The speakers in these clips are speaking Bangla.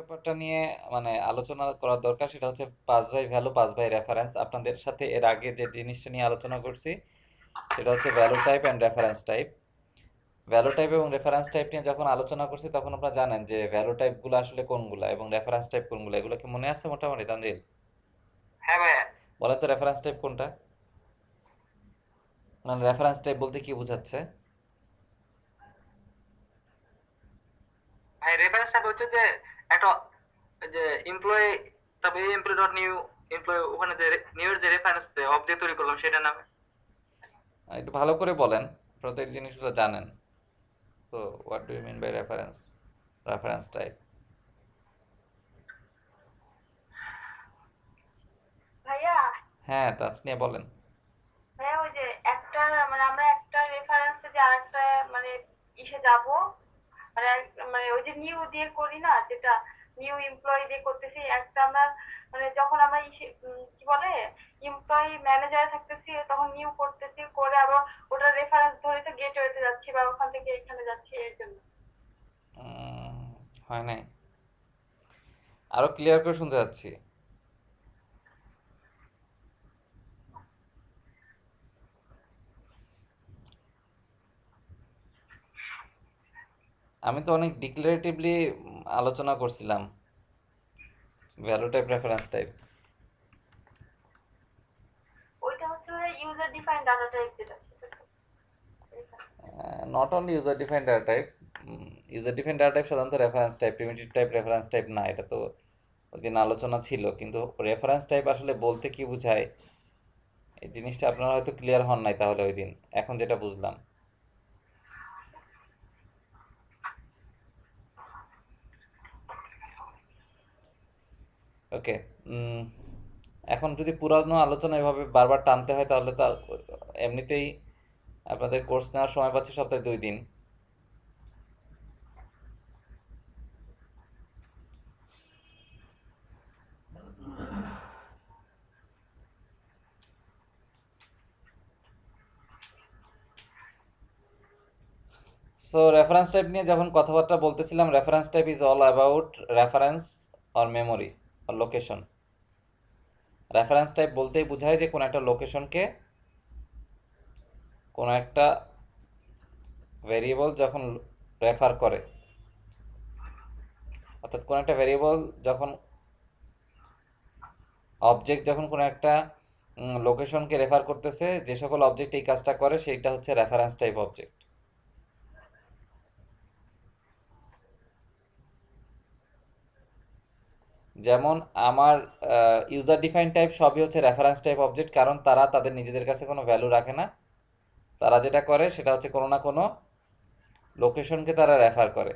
ব্যাপারটা নিয়ে মানে আলোচনা করা দরকার, সেটা হচ্ছে pass by value, pass by reference. আপনাদের সাথে এর আগে যে জিনিসটা নিয়ে আলোচনা করছি সেটা হচ্ছে value type and reference type. Value type এবং রেফারেন্স টাইপ নিয়ে যখন আলোচনা করছি তখন আপনারা জানেন যে ভ্যালু টাইপগুলো আসলে কোনগুলা এবং রেফারেন্স টাইপ কোনগুলো, এগুলো কি মনে আছে মোটামুটি তানজিল? হ্যাঁ ভাইয়া। বলেন তো রেফারেন্স টাইপ কোনটা, মানে রেফারেন্স টাইপ বলতে কি বোঝাচ্ছে? ভাই রেফারেন্স টাইপ হচ্ছে যে একটা যে এমপ্লয়ি, তারপরে এমপ্লয়ি ডট নিউ এমপ্লয়ি, ওখানে যে নিউ এর যে রেফারেন্স অবজেক্ট তৈরি করলাম সেটা নামে। একটু ভালো করে বলেন, প্রত্যেক জিনিসগুলো জানেন। So what do you mean by reference, reference type? ভাইয়া, হ্যাঁ তাসনিয়া বলেন। ভাইয়া ওই যে একটা, মানে আমরা একটা রেফারেন্সে যে আরেকটা, মানে ইসে যাব, মানে মানে ওই যে নিউ দিয়ে করি না, যেটা নিউ এমপ্লয়ি দিয়ে করতেছি একটা আমরা, মানে যখন আমরা ইসে কি বলে, এমপ্লয়ি ম্যানেজারে থাকতেছি তখন নিউ করতেছি, করে আবার ওটার রেফারেন্স ধরে তো গেটওয়েতে যাচ্ছি বা ওখান থেকে এখানে যাচ্ছি, এর জন্য। উম, হয় নাই, আরো ক্লিয়ার করে শুনতে চাচ্ছি। আমি তো অনেক ডিক্লারেটিভলি আলোচনা করছিলাম ভ্যালু টাইপ রেফারেন্স টাইপ। ওইটা হচ্ছে ইউজার ডিফাইন্ড ডাটা টাইপ, যেটা সেটা তো reference। Not only user defined data type, user defined data type সাধারণত reference type, primitive type reference type না, এটা তো ওই দিন আলোচনা ছিল। কিন্তু রেফারেন্স টাইপ আসলে বলতে কি বোঝায় এই জিনিসটা আপনারা হয়তো ক্লিয়ার হন নাই তাহলে ওই দিন, এখন যেটা বুঝলাম। ওকে। এখন যদি পুরানো আলোচনা এভাবে বারবার টানতে হয় তাহলে তো এমনিতেই আপনাদের কোর্স নেওয়ার সময় পাচ্ছে সপ্তাহে 2 দিন। সো রেফারেন্স টাইপ নিয়ে যখন কথাবার্তা বলতেছিলাম, reference type is all about reference or memory or location. Reference type বলতেই বোঝায় যে কোনো একটা লোকেশনকে কোনো একটা ভেরিয়েবল যখন রেফার করে, অর্থাৎ কোনো একটা ভেরিয়েবল যখন অবজেক্ট যখন কোনো একটা লোকেশনকে রেফার করতেছে, যে সকল অবজেক্ট এই কাজটা করে সেইটা হচ্ছে রেফারেন্স টাইপ অবজেক্ট। যেমন আমার ইউজার ডিফাইন টাইপ সবই হচ্ছে রেফারেন্স টাইপ অবজেক্ট, কারণ তারা তাদের নিজেদের কাছে কোনো ভ্যালু রাখে না। তারা যেটা করে সেটা হচ্ছে কোনো না কোনো লোকেশনকে তারা রেফার করে।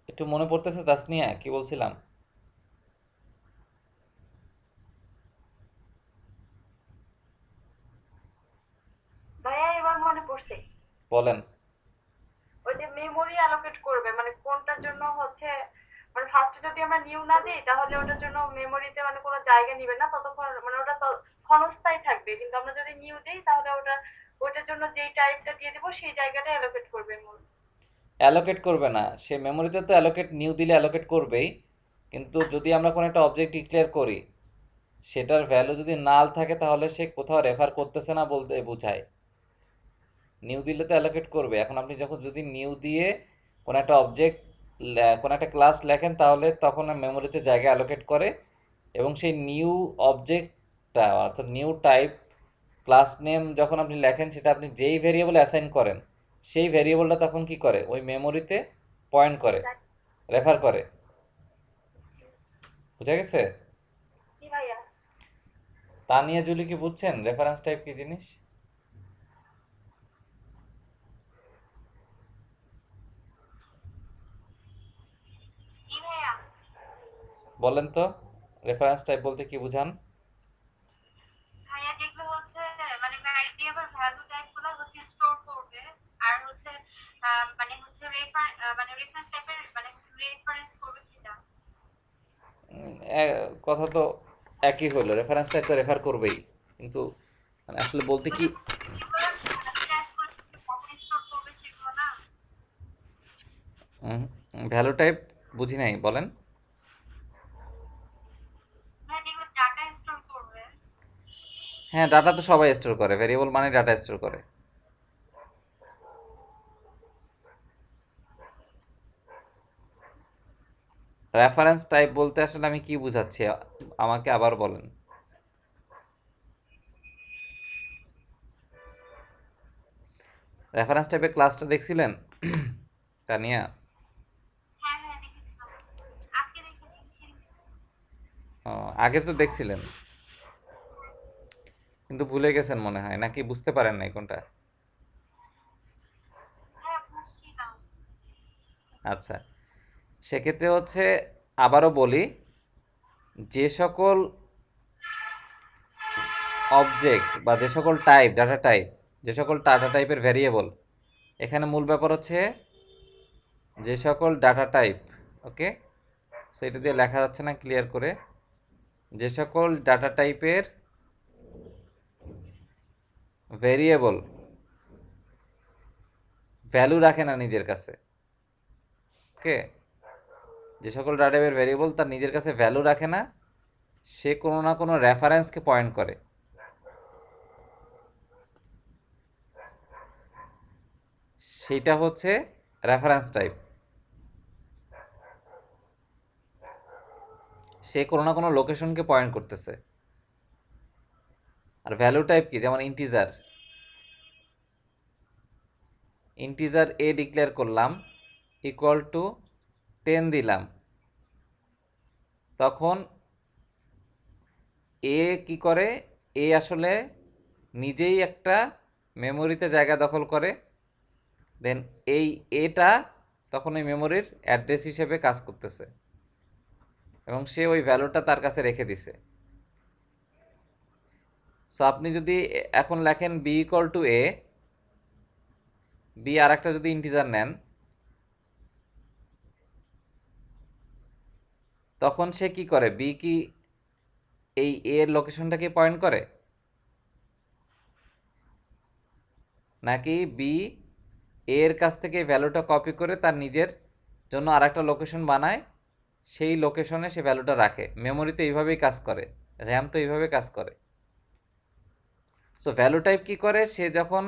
একটু মনে পড়তেছে তাসনিয়া কি বলছিলাম? ভাইয়া এবার মনে পড়ছে। বলেন। ওই যে মেমোরি অ্যালোকেট করবে, মানে কোনটার জন্য হচ্ছে, মানে ফার্স্টে যদি আমরা নিউ না দিই তাহলে ওটার জন্য মেমোরিতে মানে কোনো জায়গা নিবে না ততক্ষণ, মানে ওটা তো ক্ষণস্থায়ী থাকবে, কিন্তু আমরা যদি নিউ দিই তাহলে ওটা, ওটার জন্য যেই টাইপটা দিয়ে দেবো সেই জায়গাটা অ্যালোকেট করবে মূল। অ্যালোকেট করবে না, সে মেমোরিতে তো অ্যালোকেট নিউ দিলে অ্যালোকেট করবেই, কিন্তু যদি আমরা কোনো একটা অবজেক্ট ডিক্লেয়ার করি সেটার ভ্যালু যদি নাল থাকে তাহলে সে কোথাও রেফার করতেছে না বলতে বোঝায়। নিউ দিলে তো অ্যালোকেট করবে। এখন আপনি যখন যদি নিউ দিয়ে কোনো একটা অবজেক্ট, কোনো একটা ক্লাস লেখেন তাহলে তখন মেমোরিতে জায়গা অ্যালোকেট করে, এবং সেই নিউ অবজেক্টটা অর্থাৎ নিউ টাইপ ক্লাস নেম যখন আপনি লেখেন সেটা আপনি যেই ভেরিয়েবল অ্যাসাইন করেন সেই ভেরিয়েবলটা তখন কি করে ওই মেমোরিতে পয়েন্ট করে, রেফার করে। বুঝা গেছে? কি ভাইয়া? তানিয়া জুলি কি বুঝছেন রেফারেন্স টাইপ কি জিনিস? কি ভাইয়া? বলেন তো রেফারেন্স টাইপ বলতে কি বুঝান? ভাইয়া যেগুলো হচ্ছে মানে ভ্যারিয়েবল ভ্যালু টাইপ গুলো হচ্ছে স্টোর করবে, আর হচ্ছে মানে হচ্ছে মানে রেফারেন্স টাইপের মানে রেফারেন্স করবে সেটা। কথা তো একই হলো, রেফারেন্স টাইপ তো রেফার করবেই, কিন্তু মানে আসলে বলতে ওই কি। যে কি বলে, ভ্যালু টাইপ করে হচ্ছে কখন স্টোর ভ্যালু টাইপ বুঝি নাই, বলেন। ভাই দেখো ডাটা স্টোর করবে। হ্যাঁ, ডাটা তো সবাই স্টোর করে, ভেরিয়েবল মানে ডাটা স্টোর করে। রেফারেন্স টাইপ বলতে আসলে আমি কি বুঝাচ্ছি, আমাকে আবার বলেন। রেফারেন্স টাইপের ক্লাসটা দেখছিলেন তানিয়া? হ্যাঁ হ্যাঁ দেখেছিলাম, আজকে দেখেছি সেদিন। ও, আগে তো দেখছিলেন কিন্তু ভুলে গেছেন মনে হয়, নাকি বুঝতে পারেন নাই কোনটা? হ্যাঁ বুঝছি না। আচ্ছা, সেক্ষেত্রে হচ্ছে, আবারও বলি, যে সকল অবজেক্ট বা যে সকল টাইপ, ডাটা টাইপ, যে সকল ডাটা টাইপের ভ্যারিয়েবল, এখানে মূল ব্যাপার হচ্ছে যে সকল ডাটা টাইপ, ওকে, সেটা দিয়ে লেখা যাচ্ছে না ক্লিয়ার করে, যে সকল ডাটা টাইপের ভেরিয়েবল ভ্যালু রাখে না নিজের কাছে, ওকে, যে সকল ডাটা টাইপের ভেরিয়েবল তার নিজের কাছে ভ্যালু রাখে না, সে কোনো না কোনো রেফারেন্সকে পয়েন্ট করে, সেইটা হচ্ছে রেফারেন্স টাইপ। সে কোনো না কোনো লোকেশনকে পয়েন্ট করতেছে। আর ভ্যালু টাইপ কি, যেমন ইন্টিজার, ইন্টিজার এ ডিক্লেয়ার করলাম, ইকুয়াল টু 10 দিলাম, তখন এ কি করে, এ আসলে নিজেই একটা মেমোরিতে জায়গা দখল করে, দেন এই এটা তখন ওই মেমোরির অ্যাড্রেস হিসেবে কাজ করতেছে এবং সে ওই ভ্যালুটা তার কাছে রেখে দিছে। সো আপনি যদি এখন লেখেন B equal to A, B আর একটা যদি ইন্টিজার নেন, তখন সে কি করে, বি কি এই এ এর লোকেশনটাকে পয়েন্ট করে, নাকি বি এর কাছ থেকে ভ্যালুটা কপি করে তার নিজের জন্য আর একটা লোকেশন বানায়, সেই লোকেশনে সে ভ্যালুটা রাখে? মেমোরি তো এইভাবেই কাজ করে, র্যাম তো এইভাবে কাজ করে। সো ভ্যালু টাইপ কি করে, সে যখন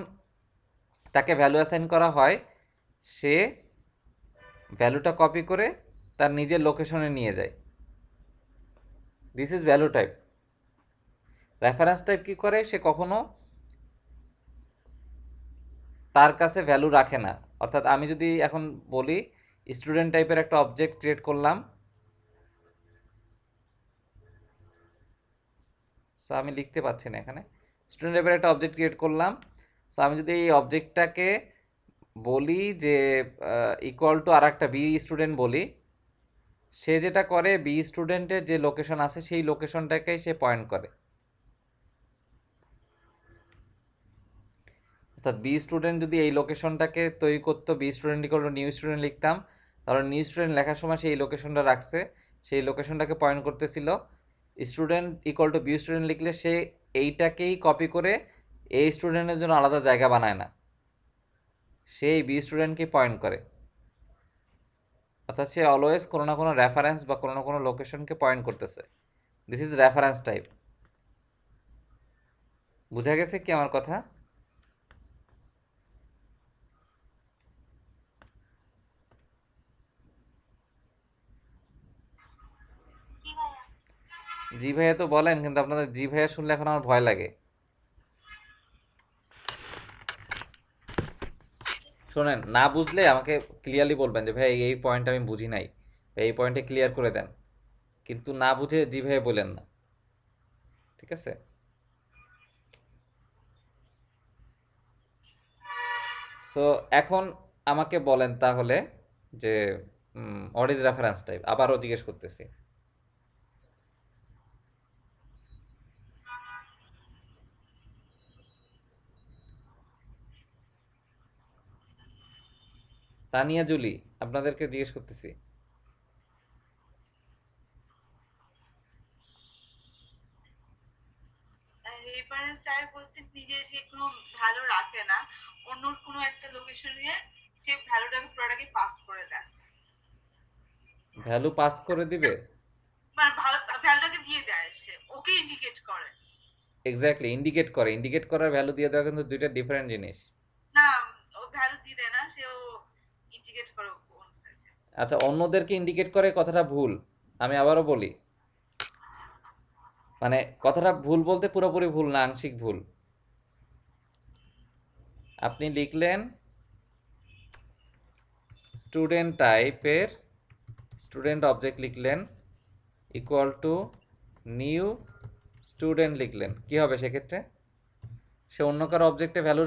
তাকে ভ্যালু অ্যাসাইন করা হয়, সে ভ্যালুটা কপি করে তার নিজের লোকেশনে নিয়ে যায়। This is value type. Reference type কি করে, সে কখনো তার কাছে ভ্যালু রাখে না। অর্থাৎ আমি যদি এখন বলি স্টুডেন্ট টাইপের একটা অবজেক্ট ক্রিয়েট করলাম, সো আমি লিখতে পাচ্ছি না এখানে, স্টুডেন্ট টাইপের একটা অবজেক্ট ক্রিয়েট করলাম। সো আমি যদি এই অবজেক্টটাকে বলি যে ইকুয়াল টু আর একটা বি স্টুডেন্ট বলি, সে যেটা করে, বি স্টুডেন্টের যে লোকেশন আছে সেই লোকেশনটাকেই সে পয়েন্ট করে। অর্থাৎ বি স্টুডেন্ট যদি এই লোকেশনটাকে তৈরি করতো, B student equal to new student লিখতাম, তাহলে নিউ স্টুডেন্ট লেখার সময় সেই লোকেশনটা রাখছে, সেই লোকেশনটাকে পয়েন্ট করতেছিল। Student equal to B student লিখলে সে এইটাকেই কপি করে এই স্টুডেন্টের জন্য আলাদা জায়গা বানায় না, সেই বি স্টুডেন্টকে পয়েন্ট করে। অর্থাৎ সে অলওয়েজ কোনো না কোনো রেফারেন্স বা কোনো না কোনো লোকেশনকে পয়েন্ট করতেছে। This is reference type. বুঝা গেছে কি আমার কথা? কি ভাইয়া? জি ভাইয়া তো বলেন, কিন্তু আপনাদের জি ভাইয়া শুনলে এখন আমার ভয় লাগে। শোনেন, না বুঝলে আমাকে ক্লিয়ারলি বলবেন যে ভাই এই পয়েন্ট আমি বুঝি নাই, এই পয়েন্টে ক্লিয়ার করে দেন, কিন্তু না বুঝে জি ভাইয়া বলেন না, ঠিক আছে? সো এখন আমাকে বলেন তাহলে যে হোয়াট ইজ রেফারেন্স টাইপ, আবারও জিজ্ঞেস করতেছি। তানিয়া, জুলি, আপনাদেরকে জিজ্ঞেস করতেছি। রেফারেন্স টাইপ হচ্ছে নিজে সে কোনো ভ্যালু রাখে না, অন্য কোনো একটা লোকেশনে সে ভ্যালুটাকে পুরোটাকে পাস করে দেয়। ভ্যালু পাস করে দিবে? মানে ভ্যালুটাকে দিয়ে দেয়, সে ওকে ইন্ডিকেট করে। এক্স্যাক্টলি, ইন্ডিকেট করার ভ্যালু দিয়ে দেওয়া কিন্তু দুইটা ডিফারেন্ট জিনিস। না, ও ভ্যালু দিয়ে দেয় না, সে ও ইন্ডিকেট করে অন্যদেরকে। আচ্ছা, অন্যদেরকে ইন্ডিকেট করে কথাটা ভুল। আমি আবারও বলি, মানে কথাটা ভুল বলতে পুরোপুরি ভুল না, আংশিক ভুল। আপনি লিখলেন স্টুডেন্ট টাইপের স্টুডেন্ট অবজেক্ট লিখলেন ইকুয়াল টু নিউ স্টুডেন্ট লিখলেন, কি হবে সেক্ষেত্রে? সে অন্য কারো অবজেক্টে ভ্যালু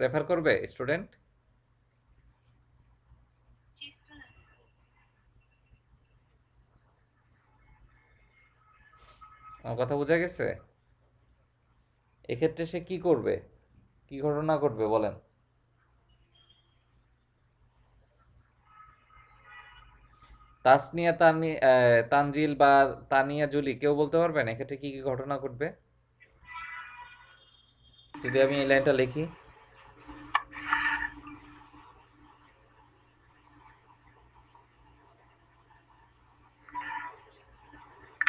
রেফার করবে স্টুডেন্ট? আমার কথা বোঝা গেছে? এক্ষেত্রে সে কি করবে, কি ঘটনা ঘটবে বলেন? তাসনিয়া, তানজিল বা তানিয়া, জুলি, কেউ বলতে পারবেন এক্ষেত্রে কি কি ঘটনা ঘটবে যদি আমি এই লাইনটা লিখি?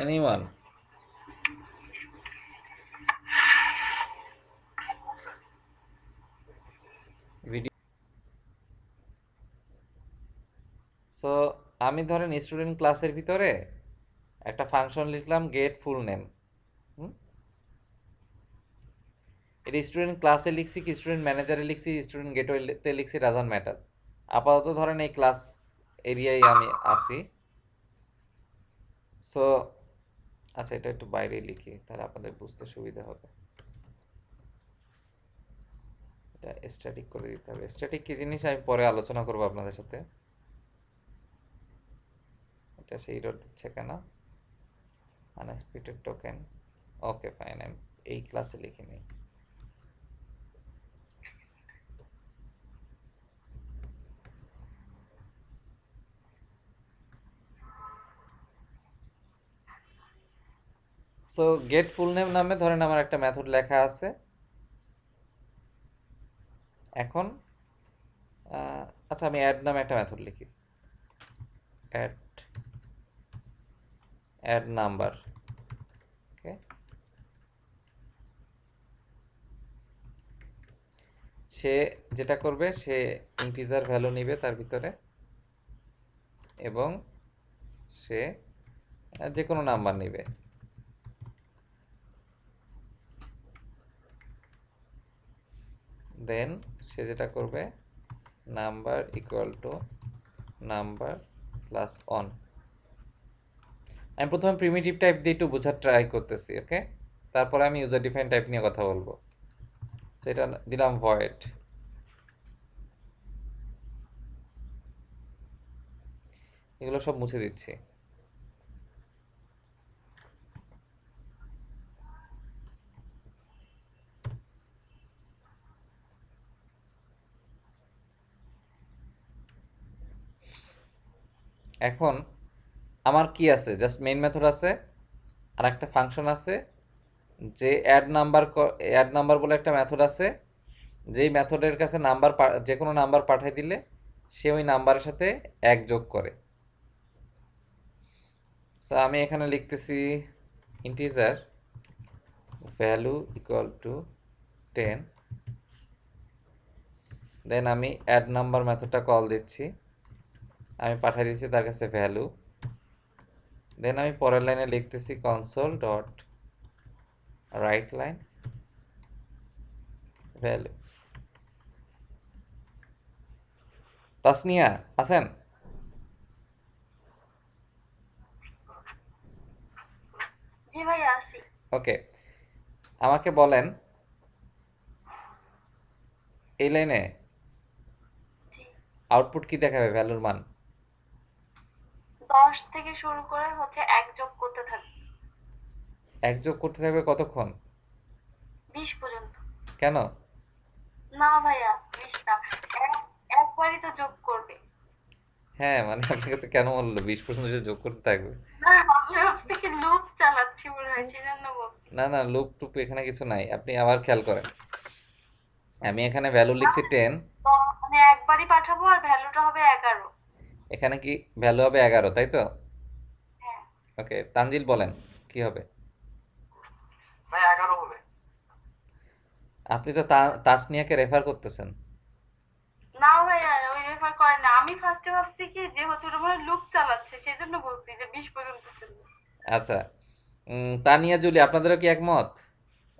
এনিওয়ান? ভিডিও। সো আমি ধরেন স্টুডেন্ট ক্লাসের ভিতরে একটা ফাংশন লিখলাম গেট ফুল নেম। এটা স্টুডেন্ট ক্লাসে লিখছি কি স্টুডেন্ট ম্যানেজারে লিখছি স্টুডেন্ট গেটওয়েতে লিখছি, ডাজন্ট ম্যাটার। আপাতত ধরেন এই ক্লাস এরিয়ায় আমি আসি। সো আচ্ছা, এটা একটু বাইরে লিখি তাহলে আপনাদের বুঝতে সুবিধা হবে। এটা স্ট্যাটিক করে দিতে হবে। স্ট্যাটিক কি জিনিস আমি পরে আলোচনা করবো আপনাদের সাথে। এটা সেই এরর দিচ্ছে কেন? Unexpected token. ওকে ফাইন, আমি এই ক্লাসে লিখে নিই। সো গেট ফুল নেম নামে ধরেন আমার একটা মেথড লেখা আছে। এখন আচ্ছা, আমি অ্যাড নামে একটা মেথড লিখি, অ্যাড অ্যাড নাম্বার। ওকে, সে যেটা করবে সে ইন্টিজার ভ্যালু নিবে তার ভিতরে এবং সে যে কোনো নাম্বার নিবে। দেন সে যেটা করবে number equal to number plus on. আমি প্রথমে প্রিমিটিভ টাইপ দিয়ে একটু বোঝার ট্রাই করতেছি, ওকে? তারপরে আমি ইউজার ডিফাইন টাইপ নিয়ে কথা বলবো। সেটা দিলাম ভয়েড। এগুলো সব মুছে দিচ্ছি। এখন আমার কি আছে, জাস্ট মেইন মেথড আছে আর একটা ফাংশন আছে যে অ্যাড নাম্বার বলে একটা মেথড আছে, যেই মেথডের কাছে নাম্বার যে কোনো নাম্বার পাঠিয়ে দিলে সে ওই নাম্বারের সাথে এক যোগ করে। সো আমি এখানে লিখতেছি ইন্টিজার ভ্যালু ইকুয়াল টু 10। দেন আমি অ্যাড নাম্বার মেথডটা কল দিচ্ছি, আমি পাঠিয়ে দিচ্ছি তার কাছে ভ্যালু। দেন আমি পরের লাইনে লিখতেছি console dot right line value. Tasnia আছেন? জি ভাইয়া আছি। ওকে, আমাকে বলেন এই লাইনে জি, আউটপুট কি দেখাবে, ভ্যালুর মান? 10 থেকে শুরু করে হচ্ছে এক যোগ করতে থাকবে এক যোগ করতে থাকবে কতক্ষণ? 20 পর্যন্ত। কেন? না ভাইয়া 20 না, একবারই তো যোগ করবে। হ্যাঁ মানে আপনার কাছে কেন বললো 20% যে যোগ করতে থাকবে? না, আমি আপনাকে লুপ চালাচ্ছি মনে হয়, সেজন্য বলছি। না না, লুপ টুপ এখানে কিছু নাই, আপনি আবার খেয়াল করেন। আমি এখানে ভ্যালু লিখছি 10। মানে একবারই পাঠাবো আর ভ্যালুটা হবে 11। এখানে কি ভ্যালু হবে 11, তাই তো? হ্যাঁ। ওকে, তানজিল বলেন কি হবে? ভাই 11 হবে। আপনি তো তাসনিয়াকে রেফার করতেছেন। না ভাইয়া ওই রেফার করে না, আমি ফার্স্টে ভাবছি কি যে হচ্ছে ওটা মনে লুপ চালাচ্ছে, সেই জন্য বলছি যে 20 পর্যন্ত ছিল। আচ্ছা, তানিয়া, জুলি, আপনাদেরও কি একমত?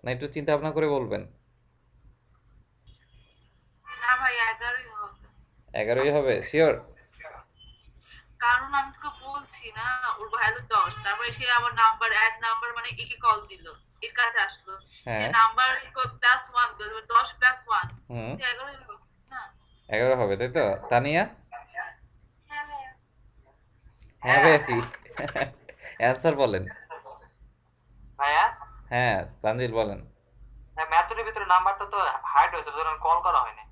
না একটু চিন্তা ভাবনা করে বলবেন? না ভাই 11ই হবে। 11ই হবে, শিওর? কারণ আমি তোকে বলছি না, ওর ভ্যালু 10, তারপরে সে আবার নাম্বার অ্যাড নাম্বার মানে একে কল দিল, এর কাছে আসলো, সে হ্যাঁ। নাম্বার +1 দিল, 10 +1, হুম। 11ই হবে না? 11 হবে, তাই তো? তানিয়া? হ্যাঁ ভাইয়া। হ্যাঁ ভাইয়া কি? অ্যান্সার বলেন। ভাইয়া হ্যাঁ, তানজিল বলেন। ম্যাথের ভিতরে নাম্বারটা তো হাইড হয়েছে, ধরুন কল করা হয়নি।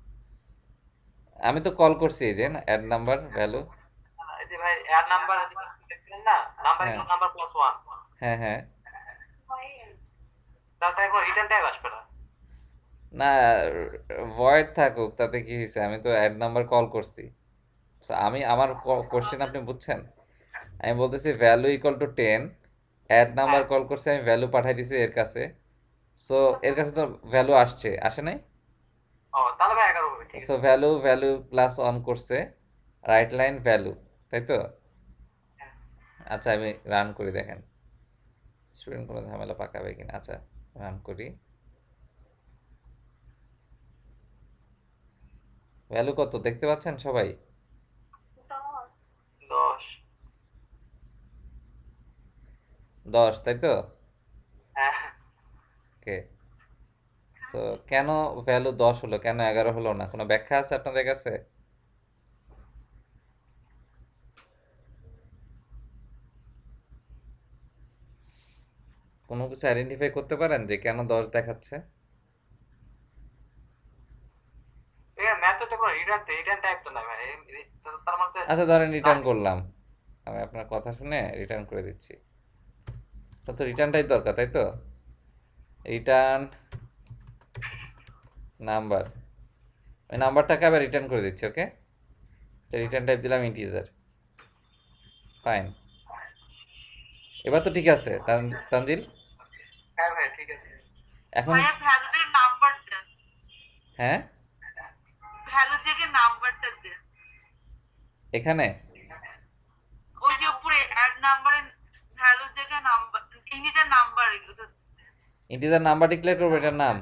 আমি তো কল করছি, এই যে অ্যাড নাম্বার ভ্যালু। এই যে ভাই অ্যাড নাম্বার দেখছিলেন না, নাম্বার হ্যাঁ ইকুয়াল নাম্বার +1, হ্যাঁ হ্যাঁ। তাহলে এখন রিটার্ন টাইপ আসবে না। না, ভয়েড থাকুক তাতে কি হয়েছে, আমি তো অ্যাড নাম্বার কল করছি। So, আমি আমার কোশ্চেন আপনি বুঝছেন? আমি বলতেছি value equal to 10, add number call করছে, আমি ভ্যালু পাঠাই দিছি এর কাছে। সো এর কাছে তো ভ্যালু আসে নাই? ও তাহলে ভাই 11 হবে, ঠিক সো আছে। ভ্যালু প্লাস অন করছে, রাইট লাইন ভ্যালু, তাই তো? আচ্ছা, আমি রান করি, দেখেন স্টুডেন্ট কোনো ঝামেলা পাকাবে কিনা। আচ্ছা, রান করি। ভ্যালু কত দেখতে পাচ্ছেন সবাই? 10। 10, তাই তো? হ্যাঁ ওকে। সো কেন ভ্যালু 10 হলো, কেন 11 হলো না, কোনো ব্যাখ্যা আছে আপনাদের কাছে? কোনো কিছু আইডেন্টিফাই করতে পারেন যে কেন 10 দেখাচ্ছে? ম্যাথ তো কোনো রিটার্ন টাইপ তো না ভাই, তার মধ্যে আচ্ছা, ধরেন রিটার্ন করলাম, আমি আপনার কথা শুনে রিটার্ন করে দিচ্ছি। তো রিটার্নটাই দরকার, তাই তো? রিটার্ন নাম্বার, ওই নাম্বারটাকে আবার রিটার্ন করে দিচ্ছি। ওকে, রিটার্ন টাইপ দিলাম ইন্টিজার। ফাইন, এবার তো ঠিক আছে তানজিল? হ্যাঁ ভাই ঠিক আছে। এখন ভাইয়া ভ্যালুটার নাম্বারটা, হ্যাঁ, ভ্যালু থেকে নাম্বারটা দে। এখানে ওই যে উপরে অ্যাড নাম্বারের ভ্যালু থেকে নাম্বার, ইংরেজির নাম্বার, ইন্টিজার নাম্বার ডিক্লেয়ার করবো, এটার নাম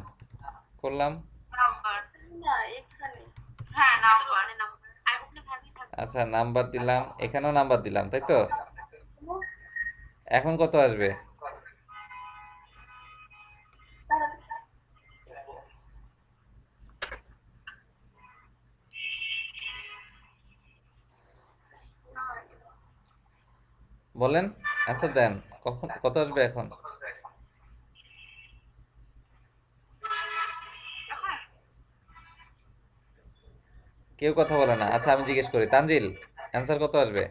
করলাম। নাম্বার, না এখানে হ্যাঁ নাম্বার। ওখানে নাম্বার আর ওখানে ভ্যালু থাকবে। আচ্ছা, নাম্বার দিলাম, এখানেও নাম্বার দিলাম, তাই তো? এখন কত আসবে? বলেন, আচ্ছা দেন, কখন কত আসবে এখন? কেউ কথা বলে না। আচ্ছা, আমি জিজ্ঞেস করি, তানজিল অ্যান্সার কত আসবে?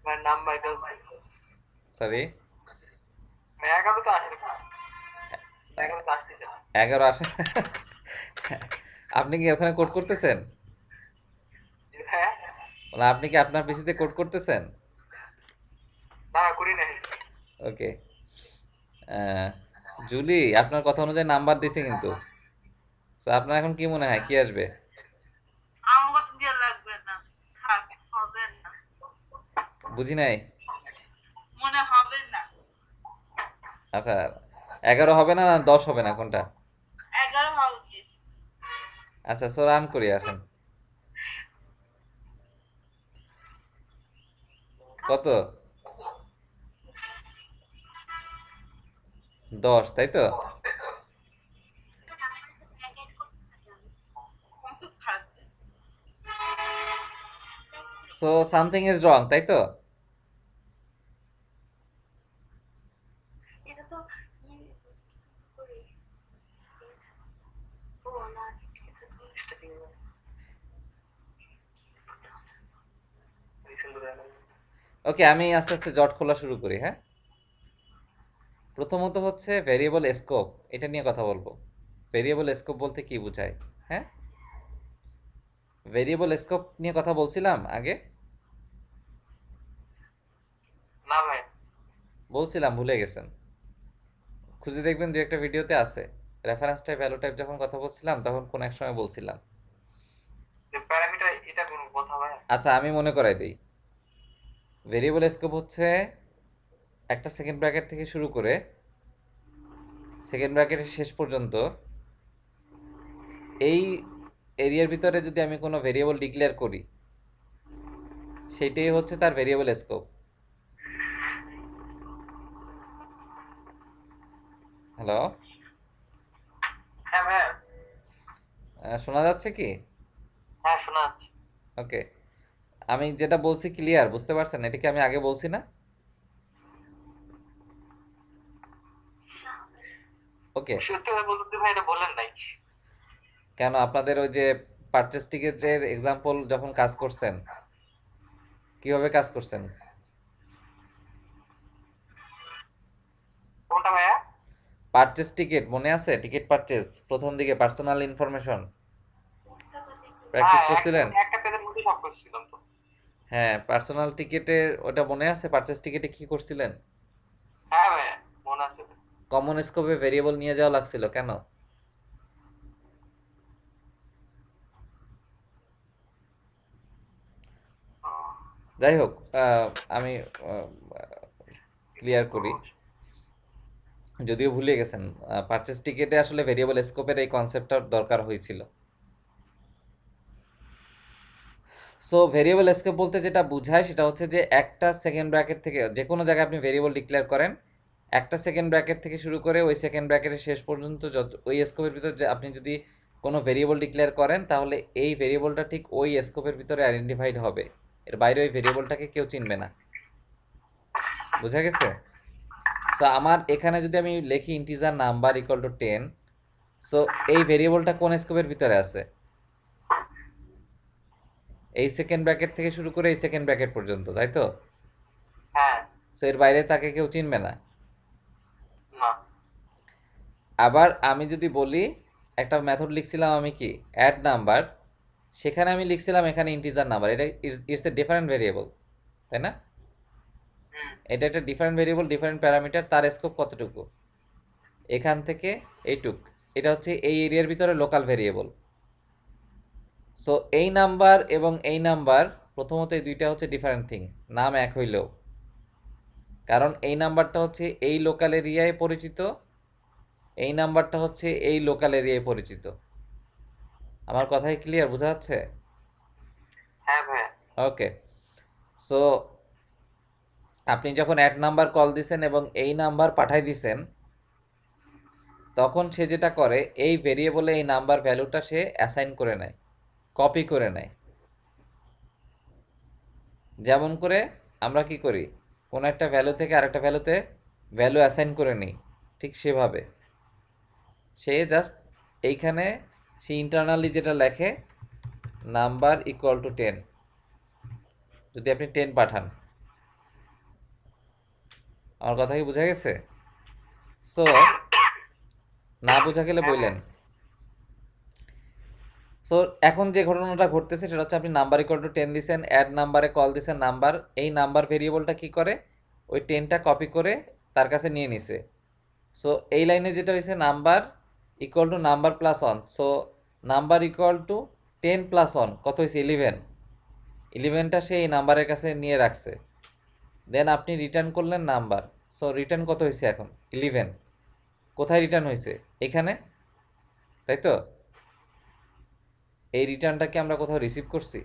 ভাই নাম্বার সরি, 11 তো আসবে, 11 তো আসতেছে না। 11 আসে? আপনি কি ওখানে কোড করতেছেন? হ্যাঁ মানে আপনি কি আপনার পিসিতে কোড করতেছেন? না করি নাই। ওকে। জুলি, আপনার কথা অনুযায়ী নাম্বার দিছে কিন্তু। তো আপনার এখন কি মনে হয় কি আসবে? আমার তো দিয়ে লাগবে না, থাক, হবে না, বুঝি নাই। মনে হবে না। আচ্ছা, 11 হবে না, না 10 হবে না, কোনটা? 11 হওয়া উচিত। আচ্ছা, সো রান করি, আসেন। কত? 10, তাই তো? নাম্বারের সাথে এক অ্যাড করতে থাকে আমি। কত খাচ্ছে। সো সামথিং ইজ রং, তাই তো? এটা তো করে ও না ওকে, আমি আস্তে আস্তে জট খোলা শুরু করি, হ্যাঁ। প্রথমত হচ্ছে ভেরিয়েবল স্কোপ, এটা নিয়ে কথা বলবো। ভেরিয়েবল স্কোপ বলতে কি বোঝায়? হ্যাঁ, ভেরিয়েবল স্কোপ নিয়ে কথা বলছিলাম আগে? না ভাই, বলছিলাম, ভুলে গেছেন। খুঁজে দেখবেন, দু একটা ভিডিওতে আছে। রেফারেন্স টাইপ, ভ্যালু টাইপ যখন কথা বলছিলাম তখন কোন এক সময় বলছিলাম। যে প্যারামিটার এটা কোন কথা ভাই? আচ্ছা, আমি মনে করাই দিই। ভেরিয়েবল স্কোপ হচ্ছে একটা সেকেন্ড ব্র্যাকেট থেকে শুরু করে সেকেন্ড ব্র্যাকেটের শেষ পর্যন্ত এই এরিয়ার ভিতরে যদি আমি কোনো ভেরিয়েবল ডিক্লেয়ার করি, সেইটাই হচ্ছে তার ভেরিয়েবল স্কোপ। হ্যালো, হ্যাঁ ভাই, শোনা যাচ্ছে কি? হ্যাঁ শোনা যাচ্ছে। ওকে, আমি যেটা বলছি ক্লিয়ার, বুঝতে পারছেন? এটা কি আমি আগে বলছি না? ওকে। সত্যি কথা বলতে ভাই, এটা বলেন নাই। কেন, আপনাদের ওই যে পারচেজ টিকেটের এক্সাম্পল যখন কাজ করছেন, কিভাবে কাজ করছেন? কোনটা ভাইয়া? পারচেজ টিকেট মনে আছে? টিকিট পারচেজ প্রথম দিকে পার্সোনাল ইনফরমেশন প্র্যাকটিস হ্যাঁ, করছিলেন? একটা পেজের মধ্যে সব করছিলাম তো। হ্যাঁ, পার্সোনাল টিকেটের ওটা মনে আছে? পারচেজ টিকেটে কি করছিলেন? হ্যাঁ ভাইয়া, মনে আছে। কমন স্কোপে ভেরিয়েবল নিয়ে যাওয়া লাগছিল কেন? যাই হোক, আমি ক্লিয়ার করি, যদিও ভুলে গেছেন। পারচেজ টিকেটে আসলে ভেরিয়েবল স্কোপের এই কনসেপ্টটার দরকার হয়েছিল। সো ভেরিয়েবল স্কোপ বলতে যেটা বোঝায় সেটা হচ্ছে যে একটা সেকেন্ড ব্র্যাকেট থেকে যে কোনো জায়গায় আপনি ভেরিয়েবল ডিক্লেয়ার করেন, একটা সেকেন্ড ব্র্যাকেট থেকে শুরু করে ওই সেকেন্ড ব্র্যাকেটের শেষ পর্যন্ত যত ওই স্কোপের ভিতর যে আপনি যদি কোনো ভেরিয়েবল ডিক্লেয়ার করেন, তাহলে এই ভেরিয়েবলটা ঠিক ওই স্কোপের ভিতরে আইডেন্টিফাইড হবে। এর বাইরে ওই ভেরিয়েবলটাকে কেউ চিনবে না। বোঝা গেছে? সো আমার এখানে যদি আমি লিখি integer number equal to 10, so এই ভেরিয়েবলটা কোন স্কোপের ভিতরে আছে? এই সেকেন্ড ব্র্যাকেট থেকে শুরু করে এই সেকেন্ড ব্র্যাকেট পর্যন্ত, তাই তো? হ্যাঁ। সো এর বাইরে তাকে কেউ চিনবে না। না। আবার আমি যদি বলি, একটা মেথড লিখছিলাম আমি কি, অ্যাড নাম্বার, সেখানে আমি লিখছিলাম এখানে ইন্টিজার নাম্বার, এটা ইটস এ ডিফারেন্ট ভেরিয়েবল, তাই না? এটা একটা ডিফারেন্ট ভেরিয়েবল, ডিফারেন্ট প্যারামিটার, তার স্কোপ কতটুকু? এখান থেকে এইটুক। এটা হচ্ছে এই এরিয়ার ভিতরে লোকাল ভেরিয়েবল। সো এই নাম্বার এবং এই নাম্বার, প্রথমত এই দুইটা হচ্ছে ডিফারেন্ট থিং, নাম এক হইলেও। কারণ এই নাম্বারটা হচ্ছে এই লোকাল এরিয়ায় পরিচিত, এই নাম্বারটা হচ্ছে এই লোকাল এরিয়ায় পরিচিত। আমার কথাই ক্লিয়ার, বোঝা যাচ্ছে? হ্যাঁ ভাইয়া। ওকে। সো আপনি যখন অ্যাড নাম্বার কল দিছেন এবং এই নাম্বার পাঠাই দিছেন, তখন সে যেটা করে, এই ভেরিয়েবলে এই নাম্বার ভ্যালুটা সে অ্যাসাইন করে নেয়, কপি করে নেয়। যেমন করে আমরা কি করি, কোনো একটা ভ্যালু থেকে আরেকটা ভ্যালুতে ভ্যালু অ্যাসাইন করে নিই, ঠিক সেভাবে সে জাস্ট এইখানে সে ইন্টারনালি যেটা লেখে, নাম্বার ইকুয়াল টু 10, যদি আপনি 10 পাঠান। আমার কথা কি বোঝা গেছে? সো না বোঝা গেলে বললেন। সো এখন যে ঘটনাটা ঘটতেছে সেটা হচ্ছে, আপনি নাম্বার ইকুয়াল টু 10 দিছেন, অ্যাড নাম্বারে কল দিছেন নাম্বার, এই নাম্বার ভেরিয়েবলটা কি করে, ওই 10টা কপি করে তার কাছে নিয়ে নিছে। সো এই লাইনে যেটা হয়েছে, number equal to number plus 1, so number equal to 10 plus 1 কত হয়েছে? 11। 11টা সে এই নাম্বারের কাছে নিয়ে রাখছে। দেন আপনি রিটার্ন করলেন নাম্বার, সো রিটার্ন কত হয়েছে এখন? 11। কোথায় রিটার্ন হয়েছে? এখানে, তাই তো? এই রিটার্নটাকে আমরা কোথাও রিসিভ করছি?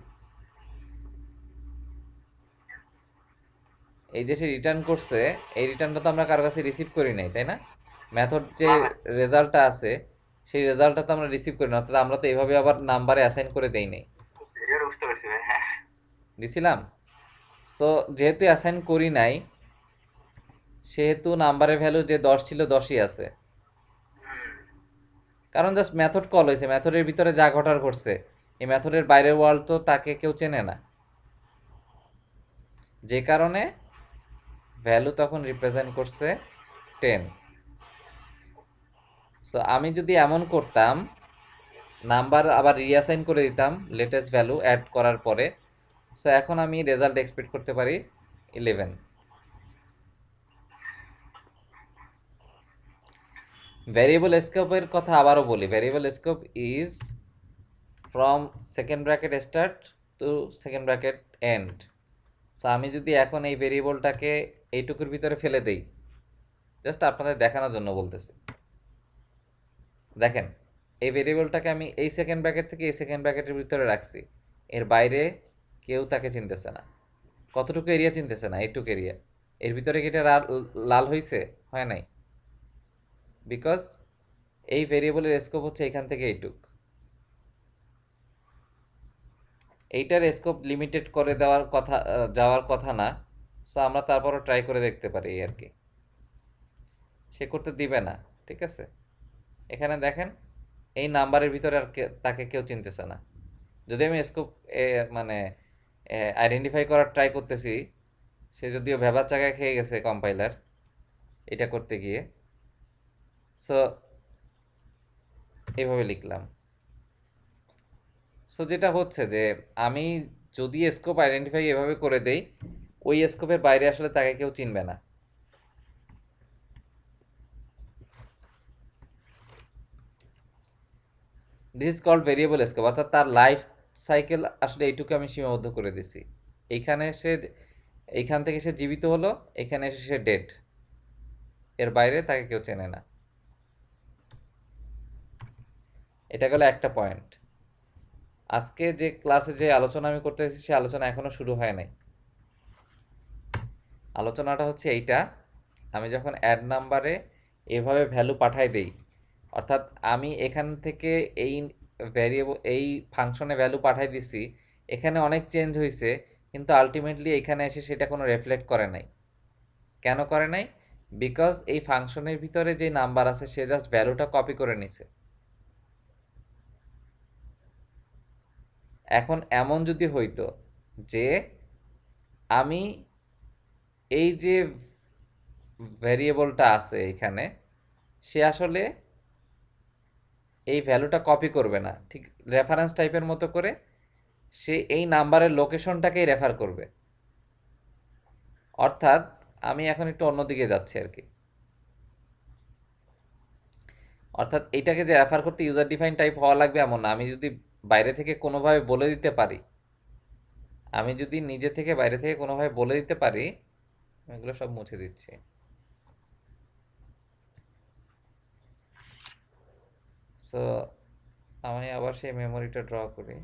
এই যে সে রিটার্ন করছে, এই রিটার্নটা তো আমরা কারো কাছে রিসিভ করি নাই, তাই না? মেথড যে রেজাল্টটা আছে, সেই রেজাল্টটা তো আমরা রিসিভ করি না, অর্থাৎ আমরা তো এইভাবে আবার নাম্বারে অ্যাসাইন করে দেই নাই। এবার বুঝতে পারছি ভাই, হ্যাঁ। দিছিলাম। সো যেহেতু অ্যাসাইন করি নাই, সেহেতু নাম্বারের ভ্যালু যে 10 ছিল 10ই আছে। কারণ জাস্ট মেথড কল হয়েছে, মেথডের ভিতরে যা ঘটার ঘটছে, এই মেথডের বাইরের ওয়ার্ল্ড তো তাকে কেউ চেনে না, যে কারণে ভ্যালু তখন রিপ্রেজেন্ট করছে 10। সো আমি যদি এমন করতাম নাম্বার আবার রিঅ্যাসাইন করে দিতাম লেটেস্ট ভ্যালু অ্যাড করার পরে। সো এখন আমি রেজাল্ট এক্সপেক্ট করতে পারি 11। ভ্যারিয়েবল স্কোপের কথা আবারও বলি, variable scope is from second bracket start to second bracket end. So আমি যদি এখন এই ভেরিয়েবলটাকে এইটুকুর ভিতরে ফেলে দেই, জাস্ট আপনাদের দেখানোর জন্য বলতেছি, দেখেন এই ভেরিয়েবলটাকে আমি এই সেকেন্ড ব্র্যাকেট থেকে এই সেকেন্ড ব্র্যাকেটের ভিতরে রাখছি, এর বাইরে কেউ তাকে চিনতেছে না। কতটুকু এরিয়া চিনতেছে না? এইটুকু এরিয়া। এর ভিতরে কি এটা লাল হয়েছে? হয় নাই, বিকজ এই ভেরিয়েবলের স্কোপ হচ্ছে এখান থেকে এইটুক। এইটার স্কোপ লিমিটেড করে দেওয়ার কথা, যাওয়ার কথা না। সো আমরা তারপরও ট্রাই করে দেখতে পারি এই আর কি। সে করতে দিবে না, ঠিক আছে। এখানে দেখেন এই নাম্বারের ভিতরে আর তাকে কেউ চিনতেছে না। যদি আমি স্কোপ মানে আইডেন্টিফাই করার ট্রাই করতেছি, সে যদিও ভেবার চাকায় খেয়ে গেছে কম্পাইলার এটা করতে গিয়ে। সো এইভাবে লিখলাম। সো যেটা হচ্ছে যে আমি যদি স্কোপ আইডেন্টিফাই এভাবে করে দেই, ওই স্কোপের বাইরে আসলে তাকে কেউ চিনবে না। This is called variable scope, অর্থাৎ তার লাইফ সাইকেল আসলে এইটুকু আমি সীমাবদ্ধ করে দিছি। এইখানে সে, এইখান থেকে সে জীবিত হলো, এখানে এসে সে ডেড, এর বাইরে তাকে কেউ চেনে না। এটা গেল একটা পয়েন্ট। আজকে যে ক্লাসে যে আলোচনা আমি করতে এসেছি সে আলোচনা এখনো শুরু হয় নাই। আলোচনাটা হচ্ছে এইটা, আমি যখন অ্যাড নাম্বারে এভাবে ভ্যালু পাঠাই দেই, অর্থাৎ আমি এখান থেকে এই ভ্যারিয়েবল এই ফাংশনে ভ্যালু পাঠাই দিছি, এখানে অনেক চেঞ্জ হয়েছে, কিন্তু আলটিমেটলি এখানে এসে সেটা কোনো রিফ্লেক্ট করে নাই। কেন করে নাই? বিকজ এই ফাংশনের ভিতরে যে নাম্বার আছে সে জাস্ট ভ্যালুটা কপি করে নিছে। এখন এমন যদি হইতো যে আমি এই যে ভ্যারিয়েবলটা আছে এখানে, সে আসলে এই ভ্যালুটা কপি করবে না, ঠিক রেফারেন্স টাইপের মতো করে সে এই নাম্বারের লোকেশনটাকেই রেফার করবে। অর্থাৎ আমি এখন একটু অন্যদিকে যাচ্ছি আর কি। অর্থাৎ এইটাকে যে রেফার করতে ইউজার ডিফাইন টাইপ হওয়া লাগবে এমন না। আমি যদি বাইরে থেকে কোনোভাবে বলে দিতে পারি, আমি যদি নিজে থেকে বাইরে থেকে কোনোভাবে বলে দিতে পারি, এগুলো সব মুছে দিচ্ছি। সো আমি আবার সেই মেমোরিটা ড্র করি।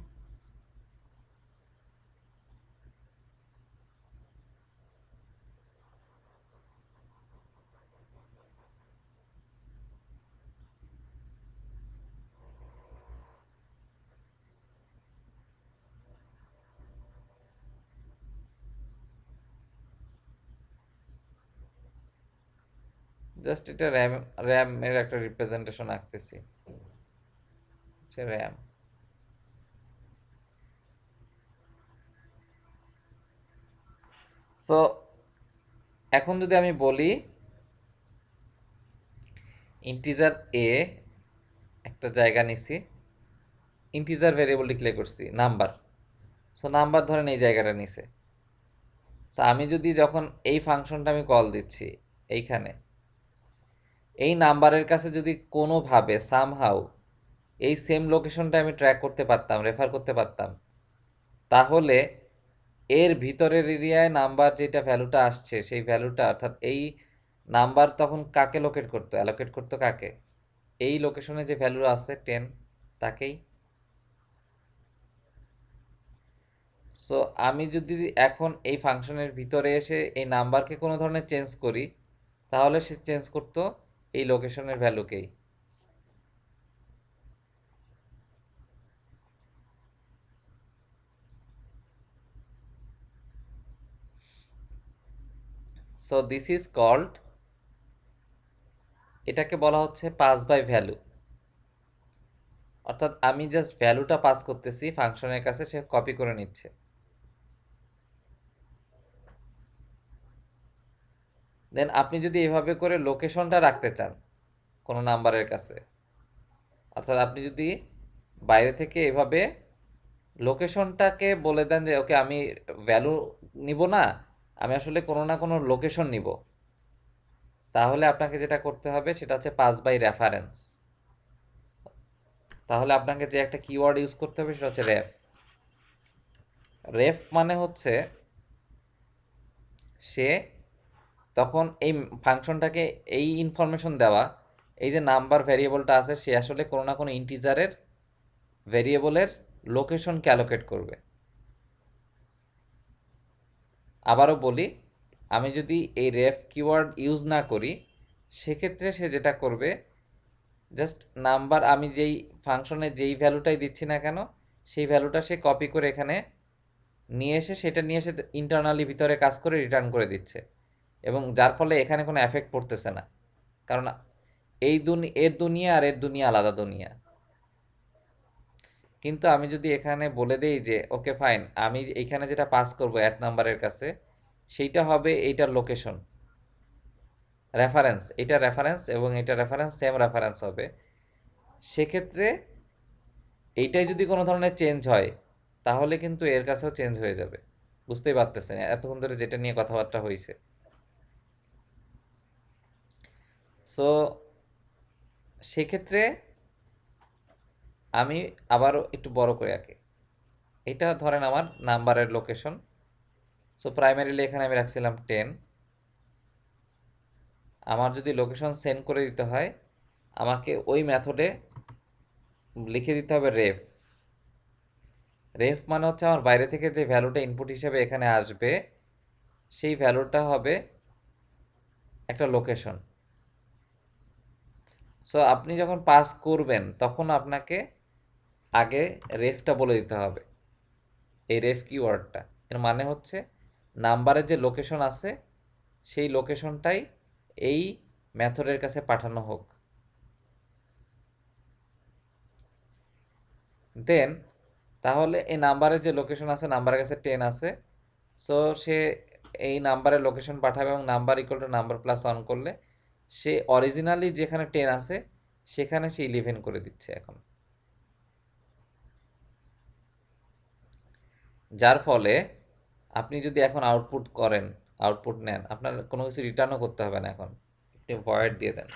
জাস্ট এটা র্যামের একটা রিপ্রেজেন্টেশন আঁকতেছি, হচ্ছে র্যাম। সো এখন যদি আমি বলি ইন্টিজার এ একটা জায়গা নিছি, ইন্টিজার ভেরিয়েবল ডিক্লেয়ার করছি নাম্বার। সো নাম্বার ধরেন এই জায়গাটা নিছে। সো আমি যদি যখন এই ফাংশনটা আমি কল দিচ্ছি এইখানে, এই নাম্বারের কাছে যদি কোনোভাবে সামহাউ এই সেম লোকেশনটা আমি ট্র্যাক করতে পারতাম, রেফার করতে পারতাম, তাহলে এর ভিতরের এরিয়ায় নাম্বার যেটা ভ্যালুটা আসছে সেই ভ্যালুটা, অর্থাৎ এই নাম্বার তখন কাকে লোকেট করতো? অ্যালোকেট করতো কাকে? এই লোকেশনে যে ভ্যালু আছে 10 তাকেই। সো আমি যদি এখন এই ফাংশনের ভিতরে এসে এই নাম্বারকে কোনো ধরনের চেঞ্জ করি, তাহলে সে চেঞ্জ করতো এই লোকেশনের ভ্যালুকেই। সো দিস ইজ কল্ড, এটাকে বলা হচ্ছে পাস বাই ভ্যালু। অর্থাৎ আমি জাস্ট ভ্যালুটা পাস করতেছি ফাংশনের কাছে, সে কপি করে নিচ্ছে। দেন আপনি যদি এভাবে করে লোকেশনটা রাখতে চান কোনো নাম্বারের কাছে, অর্থাৎ আপনি যদি বাইরে থেকে এভাবে লোকেশনটাকে বলে দেন যে ওকে আমি ভ্যালু নিব না, আমি আসলে কোনো না কোনো লোকেশন নিব, তাহলে আপনাকে যেটা করতে হবে সেটা হচ্ছে পাস বাই রেফারেন্স। তাহলে আপনাকে যে একটা কিওয়ার্ড ইউজ করতে হবে সেটা হচ্ছে রেফ। রেফ মানে হচ্ছে সে তখন এই ফাংশনটাকে এই ইনফরমেশন দেওয়া, এই যে নাম্বার ভ্যারিয়েবলটা আছে সে আসলে কোনো না কোনো ইন্টিজারের ভ্যারিয়েবলের লোকেশনকে অ্যালোকেট করবে। আবারও বলি, আমি যদি এই রেফ কিওয়ার্ড ইউজ না করি সেক্ষেত্রে সে যেটা করবে, জাস্ট নাম্বার আমি যেই ফাংশনে যেই ভ্যালুটাই দিচ্ছি না কেন সেই ভ্যালুটা সে কপি করে এখানে নিয়ে এসে সেটা নিয়ে এসে ইন্টারনালি ভিতরে কাজ করে রিটার্ন করে দিচ্ছে, এবং যার ফলে এখানে কোনো এফেক্ট পড়তেছে না, কারণ এর দুনিয়া আর এর দুনিয়া আলাদা দুনিয়া। কিন্তু আমি যদি এখানে বলে দেই যে ওকে ফাইন, আমি এখানে যেটা পাস করব অ্যাড নাম্বারের কাছে সেইটা হবে এইটার লোকেশন রেফারেন্স, এটা রেফারেন্স এবং এটা রেফারেন্স সেম রেফারেন্স হবে, সেক্ষেত্রে এইটাই যদি কোনো ধরনের চেঞ্জ হয় তাহলে কিন্তু এর কাছেও চেঞ্জ হয়ে যাবে। বুঝতেই পারতেছেন এতক্ষণ ধরে যেটা নিয়ে কথাবার্তা হয়েছে। সো সেক্ষেত্রে আমি আবারও একটু বড় করে আঁকি, এটা ধরেন আমার নাম্বারের লোকেশন। সো প্রাইমারিলি এখানে আমি রাখছিলাম 10। আমার যদি লোকেশন সেন্ড করে দিতে হয় আমাকে ওই মেথডে লিখে দিতে হবে রেফ। রেফ মানে হচ্ছে আমার বাইরে থেকে যে ভ্যালুটা ইনপুট হিসেবে এখানে আসবে সেই ভ্যালুটা হবে একটা লোকেশন। সো আপনি যখন পাস করবেন তখন আপনাকে আগে রেফটা বলে দিতে হবে, এই রেফ কিওয়ার্ডটা এর মানে হচ্ছে নাম্বারের যে লোকেশন আছে সেই লোকেশনটাই এই মেথডের কাছে পাঠানো হোক। দেন তাহলে এই নাম্বারের যে লোকেশন আছে নাম্বারের কাছে 10 আছে, সো সে এই নাম্বারের লোকেশন পাঠাবে এবং number equal to number plus 1 করলে সে অরিজিনালি যেখানে 10 আছে সেখানে সে 11 করে দিচ্ছে এখন, যার ফলে আপনি যদি এখন আউটপুট করেন, আউটপুট নেন, আপনার কোনো কিছু রিটার্নও করতে হবে না, এখন আপনি ভয়েড দিয়ে দেন,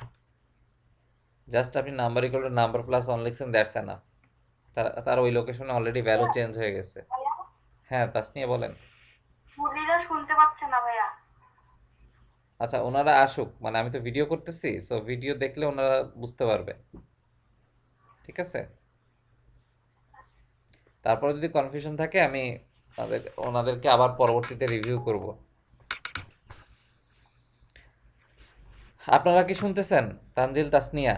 জাস্ট আপনি number equal to number plus 1 লিখছেন, দ্যাটস এনাফ। তার ওই লোকেশনে অলরেডি ভ্যালু চেঞ্জ হয়ে গেছে। ভাইয়া, হ্যাঁ তাসনিয়া বলেন। মুরলিরা শুনতে পাচ্ছে না ভাইয়া। আচ্ছা ওনারা আসুক, মানে আমি তো ভিডিও করতেছি, সো ভিডিও দেখলে ওনারা বুঝতে পারবে, ঠিক আছে? তারপরে যদি কনফিউশন থাকে আমি ওনাদেরকে আবার পরবর্তীতে রিভিউ করব। আপনারা কি শুনতেছেন? তানজিল, তাসনিয়া?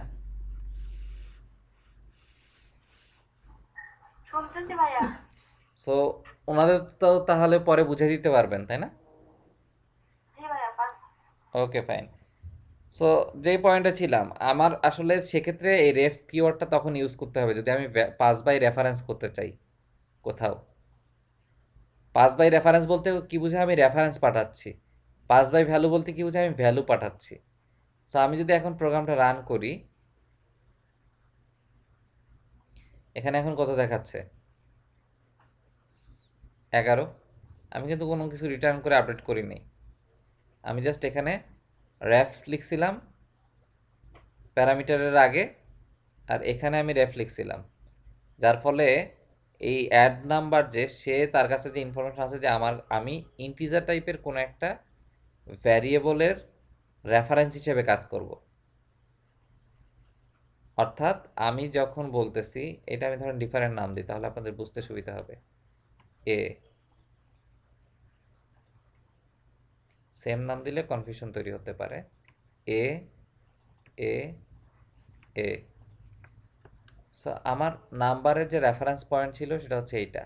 শুনতেছি ভাইয়া। সো ওনাদের তো তাহলে পরে বুঝে দিতে পারবেন, তাই না? জি ভাইয়া, পারবো। Okay fine. সো যেই পয়েন্টে ছিলাম, আমার আসলে সেক্ষেত্রে এই রেফ কিওয়ার্ডটা তখন ইউজ করতে হবে যদি আমি পাস বাই রেফারেন্স করতে চাই কোথাও। পাস বাই রেফারেন্স বলতে কি বুঝায়, আমি রেফারেন্স পাঠাচ্ছি। পাস বাই ভ্যালু বলতে কি বুঝায়, আমি ভ্যালু পাঠাচ্ছি। সো আমি যদি এখন প্রোগ্রামটা রান করি, এখানে এখন কত দেখাচ্ছে? 11। আমি কিন্তু কোনো কিছু রিটার্ন করে আপডেট করিনি, আমি জাস্ট এখানে রেফ লিখছিলাম প্যারামিটারের আগে, আর এখানে আমি রেফ লিখছিলাম, যার ফলে এই অ্যাড নাম্বার যে সে তার কাছে যে ইনফরমেশন আছে যে আমি ইন্টিজার টাইপের কোনো একটা ভ্যারিয়েবলের রেফারেন্স হিসেবে কাজ করব। অর্থাৎ আমি যখন বলতেছি এটা আমি ধরেন ডিফারেন্ট নাম দিই তাহলে আপনাদের বুঝতে সুবিধা হবে। এ সেম নাম দিলে কনফিউশন তৈরি হতে পারে। এ এ এ সো আমার নাম্বারের যে রেফারেন্স পয়েন্ট ছিল সেটা হচ্ছে এইটা।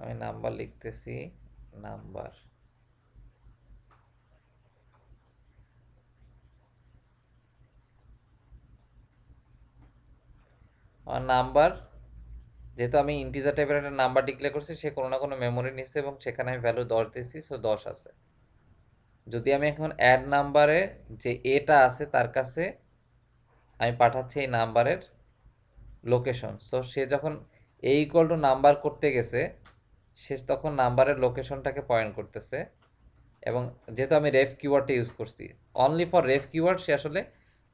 আমি নাম্বার লিখতেছি, নাম্বার, আমার নাম্বার যেহেতু আমি ইন্টিজার টাইপের একটা নাম্বার ডিক্লেয়ার করছি, সে কোনো না কোনো মেমোরি নিচ্ছে এবং সেখানে আমি ভ্যালু 10 দিয়েছি, সো 10 আছে। যদি আমি এখন অ্যাড নাম্বারে যে এটা আছে তার কাছে আমি পাঠাচ্ছি এই নাম্বারের লোকেশন, সো সে যখন ইকুয়াল টু নাম্বার করতে গেছে, সে তখন নাম্বারের লোকেশনটাকে পয়েন্ট করতেছে। এবং যেহেতু আমি রেফ কিওয়ার্ডটা ইউজ করছি, অনলি ফর রেফ কিওয়ার্ড, সে আসলে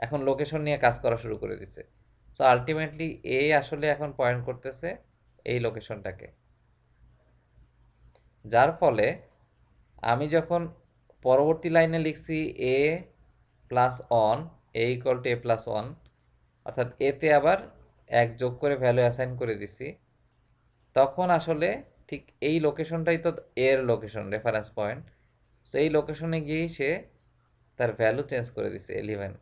এখন লোকেশন নিয়ে কাজ করা শুরু করে দিচ্ছে। সো আলটিমেটলি এ আসলে এখন পয়েন্ট করতেছে এই লোকেশনটাকে, যার ফলে আমি যখন পরবর্তী লাইনে লিখছি A plus one, A equal to A plus one, অর্থাৎ এতে আবার এক যোগ করে ভ্যালু অ্যাসাইন করে দিছি, তখন আসলে ঠিক এই লোকেশনটাই তো এর লোকেশন, রেফারেন্স পয়েন্ট। সো এই লোকেশনে গিয়েই সে তার ভ্যালু চেঞ্জ করে দিছে 11।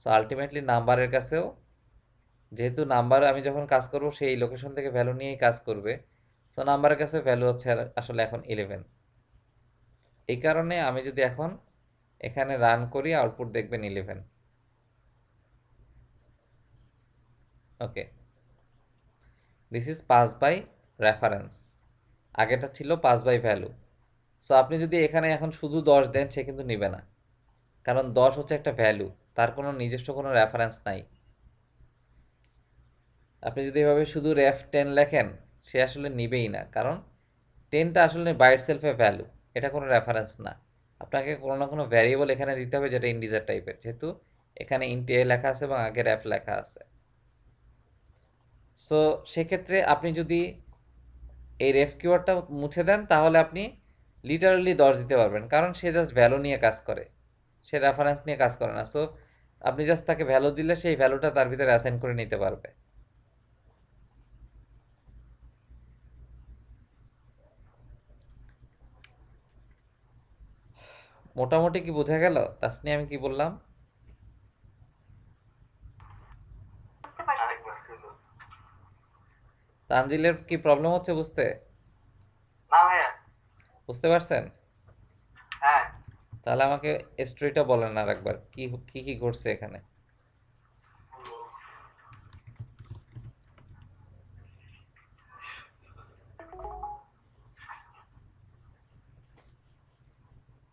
সো আলটিমেটলি নাম্বারের কাছেও, যেহেতু নাম্বার আমি যখন কাজ করব সেই লোকেশন থেকে ভ্যালু নিয়েই কাজ করবে, সো নাম্বারের কাছে ভ্যালু হচ্ছে আসলে এখন 11। এই কারণে আমি যদি এখন এখানে রান করি, আউটপুট দেখবেন 11। Okay, this is pass by reference, আগেটা ছিল পাস বাই ভ্যালু। সো আপনি যদি এখানে এখন শুধু 10 দেন, সে কিন্তু নিবে না, কারণ 10 হচ্ছে একটা ভ্যালু, তার কোনো নিজস্ব কোনো রেফারেন্স নাই। আপনি যদি এভাবে শুধু রেফ 10 লেখেন, সে আসলে নিবেই না, কারণ 10টা আসলে বাই ইটসেলফ এ ভ্যালু, এটা কোনো রেফারেন্স না। আপনাকে কোনো না কোনো ভ্যারিয়েবল এখানে দিতে হবে যেটা ইন্টিজার টাইপের, যেহেতু এখানে ইন্ট এ লেখা আছে এবং আগে রেফ লেখা আছে। সো সেক্ষেত্রে আপনি যদি এই রেফ কিওয়ার্ডটা মুছে দেন, তাহলে আপনি লিটারালি 10 দিতে পারবেন, কারণ সে জাস্ট ভ্যালু নিয়ে কাজ করে, সে রেফারেন্স নিয়ে কাজ করে না। সো আপনি জাস্ট তাকে ভ্যালু দিলে সেই ভ্যালুটা তার ভিতরে অ্যাসাইন করে নিতে পারবে। মোটামুটি কি বোঝা গেল তাসনি আমি কি বললাম? বুঝতে পারছি। আরেকবার শুধু। তানজিলের কি প্রবলেম হচ্ছে বুঝতে? না ভাইয়া। বুঝতে পারছেন? হ্যাঁ। তাহলে আমাকে স্টোরিটা বলেন আর একবার, কি কি কি ঘটছে এখানে।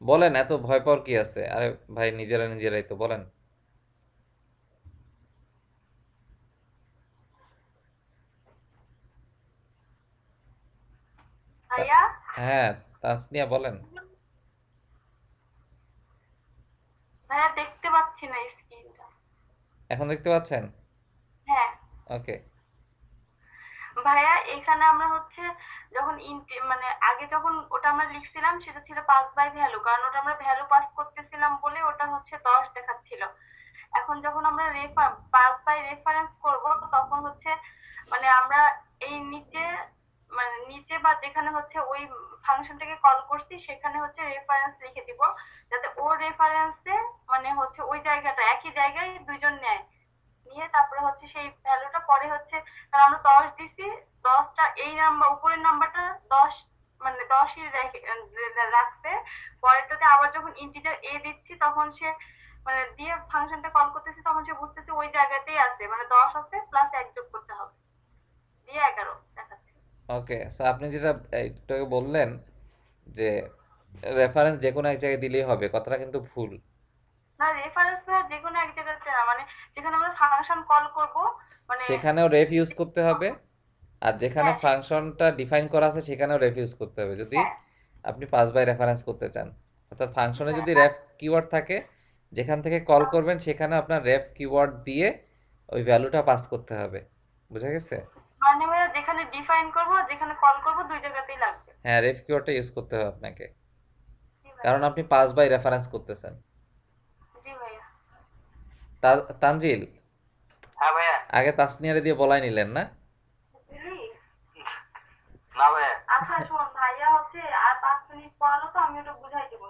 বলেন, এত ভয় পাওয়ার কি আছে? আরে ভাই, নিজেরা নিজেরাই তো বলেন। ভাইয়া, হ্যাঁ, তাসনিয়া বলেন। ভাইয়া দেখতে পাচ্ছি না স্ক্রিনটা। এখন দেখতে পাচ্ছেন? হ্যাঁ ওকে। ভাইয়া, এখানে আমরা হচ্ছে যখন মানে আগে যখন ওটা আমরা লিখছিলাম সেটা ছিল পাস বাই ভ্যালু, কারণ ওটা আমরা ভ্যালু পাস করতেছিলাম বলে ওটা হচ্ছে 10 দেখাচ্ছিল। এখন যখন আমরা পাস বাই রেফারেন্স করব, তখন হচ্ছে মানে আমরা এই নিচে, মানে নিচে বা যেখানে হচ্ছে ওই ফাংশনটাকে কল করছি সেখানে হচ্ছে রেফারেন্স লিখে দিব, যাতে ও রেফারেন্সে মানে হচ্ছে ওই জায়গাটা একই জায়গায় দুইজন নেয়, নিয়ে তারপরে হচ্ছে সেই ভ্যালুটা পরে হচ্ছে, কারণ আমরা 10 দিছি, 10টা এই নাম্বার উপরের নাম্বারটা 10 মানে 10ই রাখছে, পরেরটাতে আবার যখন ইন্টিজার এ দিচ্ছি তখন সে মানে দিয়ে ফাংশনটা কল করতেছে, তখন সে বুঝতেছে ওই জায়গাতেই আছে, মানে 10 আছে প্লাস 1 যোগ করতে হবে, দিয়ে 11 দেখাচ্ছে। ওকে, সো আপনি যেটা একটু আগে বললেন যে রেফারেন্স যে কোনো এক জায়গায় দিলেই হবে, কথাটা কিন্তু ভুল। না, রেফারেন্স যে কোনো এক জায়গাতে না, মানে যেখানে আমরা ফাংশন কল করব, মানে সেখানেও রেফ ইউজ করতে হবে, আর যেখানে হ্যাঁ ফাংশনটা ডিফাইন করা আছে সেখানেও রেফ ইউজ করতে হবে, যদি হ্যাঁ আপনি পাস বাই রেফারেন্স করতে চান। অর্থাৎ ফাংশনে হ্যাঁ যদি রেফ কিওয়ার্ড থাকে, যেখান থেকে কল করবেন সেখানে আপনার রেফ কিওয়ার্ড দিয়ে ওই ভ্যালুটা পাস করতে হবে। বুঝা গেছে? মানে ভাইয়া যেখানে ডিফাইন করব যেখানে কল করব দুই জায়গাতেই লাগবে। হ্যাঁ, রেফ কিওয়ার্ডটা ইউজ করতে হবে আপনাকে, জি ভাইয়া। কারণ আপনি পাস বাই রেফারেন্স করতেছেন। জি ভাইয়া। তানজিল, হ্যাঁ ভাইয়া। আগে তাসনিয়ারে দিয়ে বলাই নিলেন না? বুঝলি? না ভাইয়া। আচ্ছা শোন, ভাইয়া হচ্ছে আর 5 মিনিট পড়ালো তো আমি ওটা বুঝাই দেবো।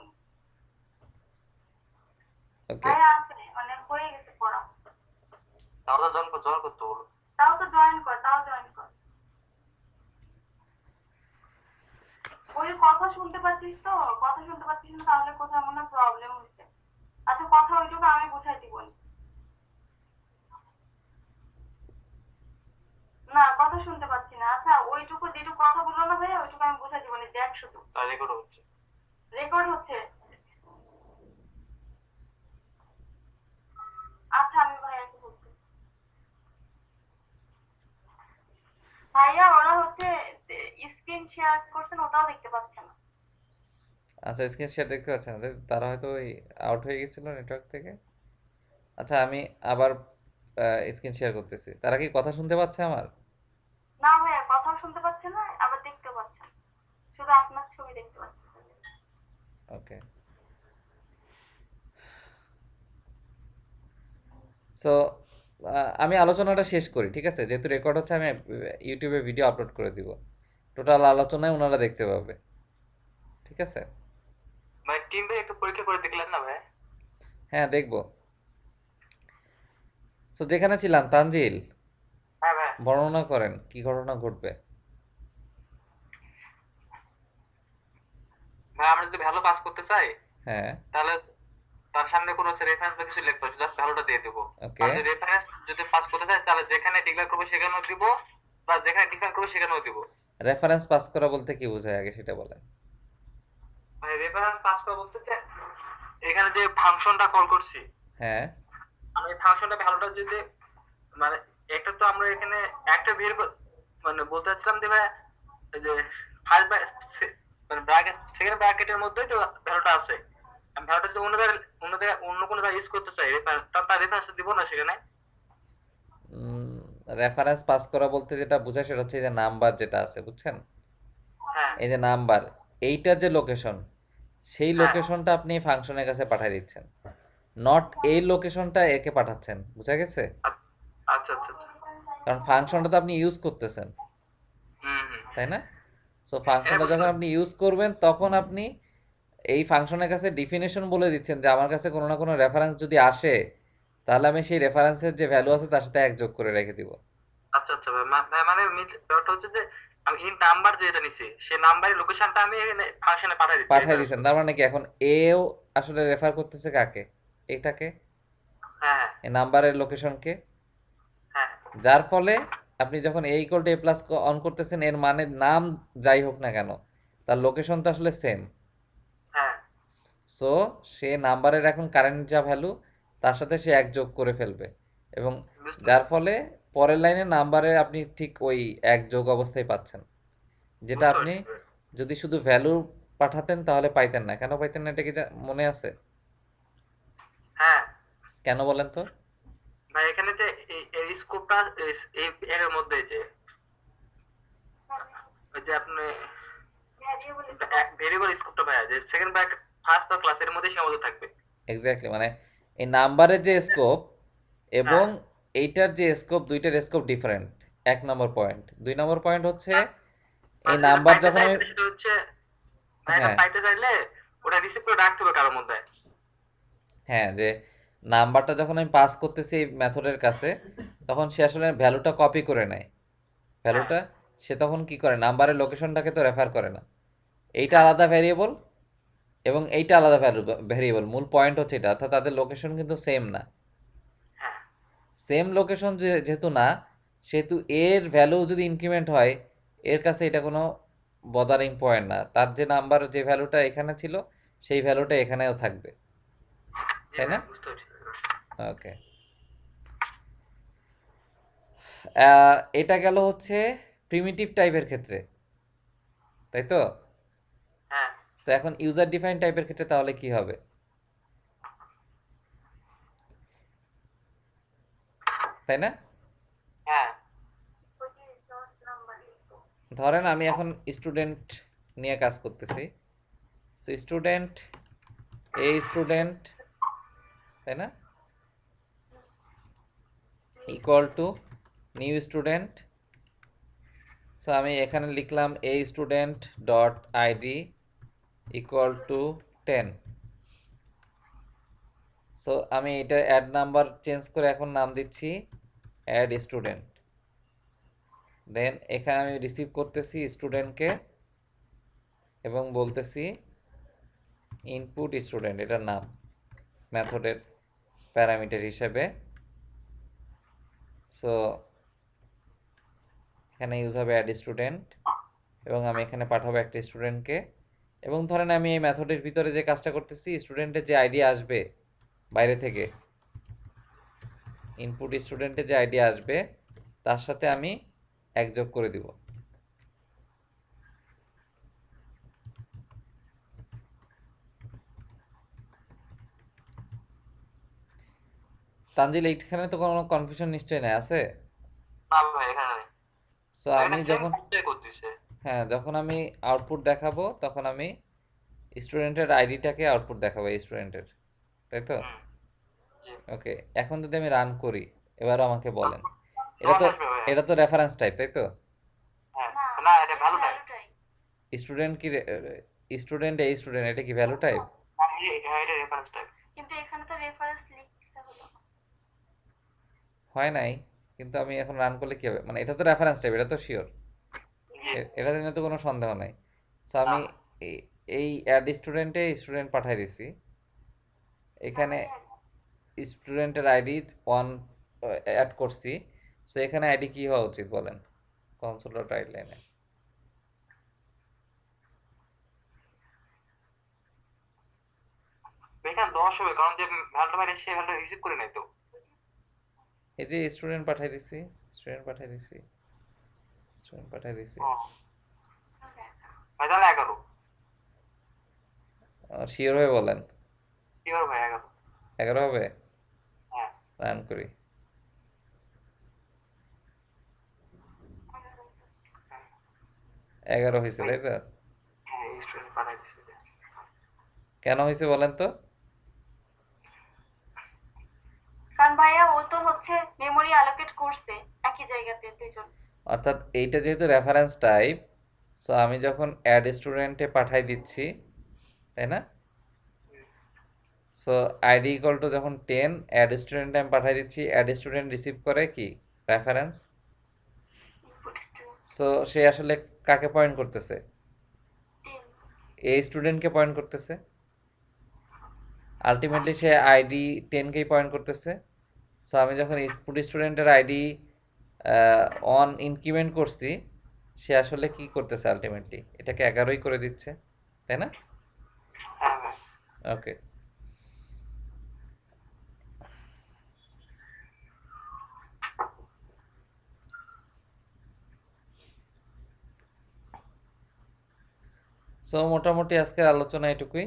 ওকে, ভাইয়া আছে মানে হয়ে গেছে পড়া। তাও তো জয়েন করতে বলো। তাও তো জয়েন কর, তাও জয়েন কর। ওই কথা শুনতে পাচ্ছিস তো? কথা শুনতে পাচ্ছিস না তাহলে কোথাও মনে হয় প্রবলেম হচ্ছে। আচ্ছা কথা ওইটুকু আমি বুঝাই দিব। না কথা শুনতে পাচ্ছি না। না। আচ্ছা ওইটুকু যেটুকু কথা বললো না ভাইয়া ওইটুকু আমি বুঝাই দিব না, দেখ শুধু তার রেকর্ড হচ্ছে। রেকর্ড হচ্ছে। আচ্ছা আমি ভাইয়াকে বলছি। ভাইয়া ওরা হচ্ছে স্ক্রিন শেয়ার করছেন, ওটাও দেখতে পাচ্ছে না। আচ্ছা, স্ক্রিন শেয়ার দেখতে পাচ্ছেন না, তারা হয়তো ওই আউট হয়ে গেছিল নেটওয়ার্ক থেকে। আচ্ছা, আমি আবার স্ক্রিন শেয়ার করতেছি। তারা কি কথা শুনতে পাচ্ছে আমার? না ভাইয়া কথাও শুনতে পাচ্ছে না, আবার দেখতেও পাচ্ছে না, শুধু আপনার ছবি দেখতে পাচ্ছে। ওকে। সো আমি আলোচনাটা শেষ করি, ঠিক আছে? যেহেতু রেকর্ড হচ্ছে, আমি ইউটিউবে ভিডিও আপলোড করে দিব। টোটাল আলোচনায় ওনারা দেখতে পাবে, ঠিক আছে? ভাই টিম ভাই একটু পরীক্ষা করে দেখলেন না ভাই? হ্যাঁ, দেখবো। সো যেখানে ছিলাম, তানজিল হ্যাঁ ভাই। বর্ণনা করেন কি ঘটনা ঘটবে। ভাই আমরা যদি ভালো পাস করতে চাই হ্যাঁ, তাহলে তার সামনে কোনো রেফারেন্স বা কিছু লিখবো, জাস্ট ভালোটা দিয়ে দেবো। ওকে। আর যদি রেফারেন্স যদি পাস করতে চাই তাহলে যেখানে ডিক্লেয়ার করবো সেখানেও দিব, বা যেখানে ডিক্লেয়ার করবো সেখানেও দিব। রেফারেন্স পাস করা বলতে কি বোঝায় আগে সেটা বলেন। মানে রেফারেন্স পাস করা বলতে যে এখানে যে ফাংশনটা কল করছি, হ্যাঁ, আমি ফাংশনটা ভালোটা যদি মানে একটা তো আমরা এখানে একটা ভেরিয়েবল মানে বলতে চাচ্ছিলাম যে ভাই এই যে ফার্স্ট মানে ব্র্যাকেট সেকেন্ড ব্র্যাকেটের মধ্যেই তো ভ্যালুটা আছে। আমি ভ্যালুটা যদি অন্য কোনো জায়গায় ইউজ করতে চাই তার রেফারেন্স দিব না সেখানে। রেফারেন্স পাস করা বলতে যেটা বোঝায় সেটা হচ্ছে এই যে নাম্বার যেটা আছে, বুঝছেন? হ্যাঁ এই যে নাম্বার, এইটার যে লোকেশন, সেই হ্যাঁ। লোকেশনটা আপনি ফাংশনের কাছে পাঠিয়ে দিচ্ছেন, নট এই লোকেশনটা একে পাঠাচ্ছেন। বুঝা গেছে? আচ্ছা আচ্ছা আচ্ছা। কারণ ফাংশনটা তো আপনি ইউজ করতেছেন, হুম হুম। তাই না? সো হ্যাঁ ফাংশনটা বুঝতে যখন পারছি। আপনি ইউজ করবেন তখন আপনি এই ফাংশনের কাছে ডিফিনেশন বলে দিচ্ছেন যে আমার কাছে কোনো না কোনো রেফারেন্স যদি আসে, তাহলে আমি সেই রেফারেন্সের যে ভ্যালু আছে তার সাথে এক যোগ করে রেখে দিব। আচ্ছা আচ্ছা ভাই ভাই মানে ব্যাপারটা হচ্ছে যে আমি ইন নাম্বার যেটা নিছি সেই নাম্বারের লোকেশনটা আমি এখানে ফাংশনে পাঠিয়ে দিচ্ছি পাঠিয়ে রেফারেন্স দিচ্ছেন, করে। তার মানে কি এখন এও আসলে রেফার করতেছে কাকে? এটাকে, হ্যাঁ হ্যাঁ এই নাম্বারের লোকেশনকে। হ্যাঁ যার ফলে আপনি যখন A equal to A plus one করতেছেন, এর মানে নাম যাই হোক না কেন, তার লোকেশন তো আসলে সেম। হ্যাঁ। সো সে নাম্বারের এখন কারেন্ট যা ভ্যালু তার সাথে সে এক যোগ করে ফেলবে, এবং বুঝতে যার ফলে পরের লাইনে নাম্বারে আপনি ঠিক ওই এক যোগ অবস্থায় পাচ্ছেন, যেটা বুঝতে আপনি পারছি ভাই। যদি শুধু ভ্যালু পাঠাতেন তাহলে পাইতেন না। কেন পাইতেন না এটা কি মনে আছে? হ্যাঁ কেন বলেন তো? ভাই এখানে যে এই স্কোপটা এই এর মধ্যে যে ওই যে আপনি ভ্যারিয়েবল ভেরিয়েবল স্কোপটা ভাই যে সেকেন্ড ব্র্যাকেট ফার্স্ট বা ক্লাসের মধ্যে সীমাবদ্ধ থাকবে। এক্স্যাক্টলি, মানে এই নাম্বারের যে স্কোপ এবং হ্যাঁ এইটার যে স্কোপ, দুইটার স্কোপ ডিফারেন্ট। এক নম্বর পয়েন্ট। দুই নম্বর পয়েন্ট হচ্ছে এই প্লাস যেটা নাম্বার পাইতে যখন আমি, চাইলে সেটা হচ্ছে ভাই এটা হ্যাঁ পাইতে চাইলে ওটা রিসিভ করে রাখতে হবে কারোর মধ্যে। হ্যাঁ, যে নাম্বারটা যখন আমি পাস করতেছি এই মেথডের কাছে, তখন সে আসলে ভ্যালুটা কপি করে নেয়। হ্যাঁ ভ্যালুটা সে তখন কি করে, নাম্বারের লোকেশনটাকে তো রেফার করে না। এইটা হ্যাঁ আলাদা ভ্যারিয়েবল এবং এইটা আলাদা ভ্যারিয়েবল। মূল পয়েন্ট হচ্ছে এটা, অর্থাৎ তাদের লোকেশন কিন্তু সেম না। হ্যাঁ সেম লোকেশন যেহেতু না, সেহেতু এর ভ্যালু যদি ইনক্রিমেন্ট হয়, এর কাছে এটা কোনো বদারিং পয়েন্ট না। তার যে নাম্বার, যে ভ্যালুটা এখানে ছিল সেই ভ্যালুটা এখানেও থাকবে, জি তাই ভাই না? বুঝতে পারছি। ওকে। এটা গেল হচ্ছে প্রিমিটিভ টাইপের ক্ষেত্রে, তাই তো? হ্যাঁ তো এখন ইউজার ডিফাইন টাইপের ক্ষেত্রে তাহলে কি হবে, তাই না? হ্যাঁ নাম্বার ধরেন আমি এখন স্টুডেন্ট নিয়ে কাজ করতেছি। সো স্টুডেন্ট, স্টুডেন্ট, তাই না, equal to new student. So আমি এখানে লিখলাম student dot ID equal to 10। So আমি এটা অ্যাড নাম্বার চেঞ্জ করে এখন নাম দিচ্ছি অ্যাড স্টুডেন্ট। দেন এখানে আমি রিসিভ করতেছি স্টুডেন্টকে এবং বলতেছি ইনপুট স্টুডেন্ট, এটার নাম মেথডের প্যারামিটার হিসেবে। সো এখানে ইউজ হবে অ্যাড স্টুডেন্ট, এবং আমি এখানে পাঠাবো একটা স্টুডেন্টকে। এবং ধরেন আমি এই মেথডের ভিতরে যে কাজটা করতেছি, স্টুডেন্টের যে আইডি আসবে বাইরে থেকে, ইনপুট স্টুডেন্টের যে আইডি আসবে তার সাথে আমি এক যোগ করে দিব। তানজিল, এইখানে তো কোনো কনফিউশন নিশ্চয়ই নাই, আছে? না ভাই এখানে নেই, সো আমি এখানে সেম যখন, কাজটাই করতেছে। হ্যাঁ, যখন আমি আউটপুট দেখাবো তখন আমি স্টুডেন্টের আইডিটাকে আউটপুট দেখাবো এই স্টুডেন্টের, তাই তো? হুম, জি। ওকে, এখন যদি আমি রান করি, এবারও আমাকে বলেন, এটা তোমার তো আসবে ভাই। এটা তো রেফারেন্স টাইপ, তাই তো? হ্যাঁ, না না এটা ভ্যালু টাইপ। ভ্যালুটাই। স্টুডেন্ট কি স্টুডেন্ট, এই স্টুডেন্ট, এটা কি ভ্যালু টাইপ? হ্যাঁ এটা রেফারেন্স টাইপ। কিন্তু এখানে তো রেফারেন্স লিখতে হলো। হয় নাই, কিন্তু আমি এখন রান করলে কি হবে, মানে এটা তো রেফারেন্স টাইপ, এটা তো শিওর, জি। এটা নিয়ে তো কোনো সন্দেহ নাই। সো আমি না, এই অ্যাড স্টুডেন্টে স্টুডেন্ট পাঠাই দিছি, এখানে স্টুডেন্টের আইডি 1 অ্যাড করছি। সো এখানে আইডি কি হওয়া উচিত বলেন, কনসোল ডট রাইট লাইনে? এখানে 10 হবে কারণ যে ভ্যালুটা মানে সে ভ্যালুটা রিসিভ করে নাই তো। এই যে স্টুডেন্ট পাঠাই দিছি, স্টুডেন্ট পাঠাই দিছি, স্টুডেন্ট পাঠাই দিছি, ও ভাই তাহলে 11। শিওর হয়ে বলেন, কি হবে ভাই 11? 11 হবে? হ্যাঁ রান করি। 11 হয়েছে, তাই তো? হ্যাঁ স্টুডেন্ট পাঠাই দিছি। কেন হয়েছে বলেন তো? কারণ ভাইয়া ও তো হচ্ছে মেমোরি অ্যালোকেট করছে একই জায়গাতে দুইজন। অর্থাৎ এইটা যেহেতু রেফারেন্স টাইপ, সো আমি যখন অ্যাড স্টুডেন্টে পাঠাই দিচ্ছি, তাই না? সো আইডি ইকুয়াল টু যখন 10, অ্যাড স্টুডেন্টে আমি পাঠাই দিচ্ছি, অ্যাড স্টুডেন্ট রিসিভ করে কি রেফারেন্স। ইনপুট স্টুডেন্ট সো সে আসলে কাকে পয়েন্ট করতেছে? 10। এই স্টুডেন্টকে পয়েন্ট করতেছে। আলটিমেটলি সে আইডি 10কেই পয়েন্ট করতেছে। সো আমি যখন ইনপুট স্টুডেন্টের আইডি অন ইনক্রিমেন্ট করছি, সে আসলে কি করতেছে, আলটিমেটলি এটাকে 11ই করে দিচ্ছে, তাই না? হ্যাঁ ভাই। ওকে, সো মোটামুটি আজকের আলোচনা এটুকুই।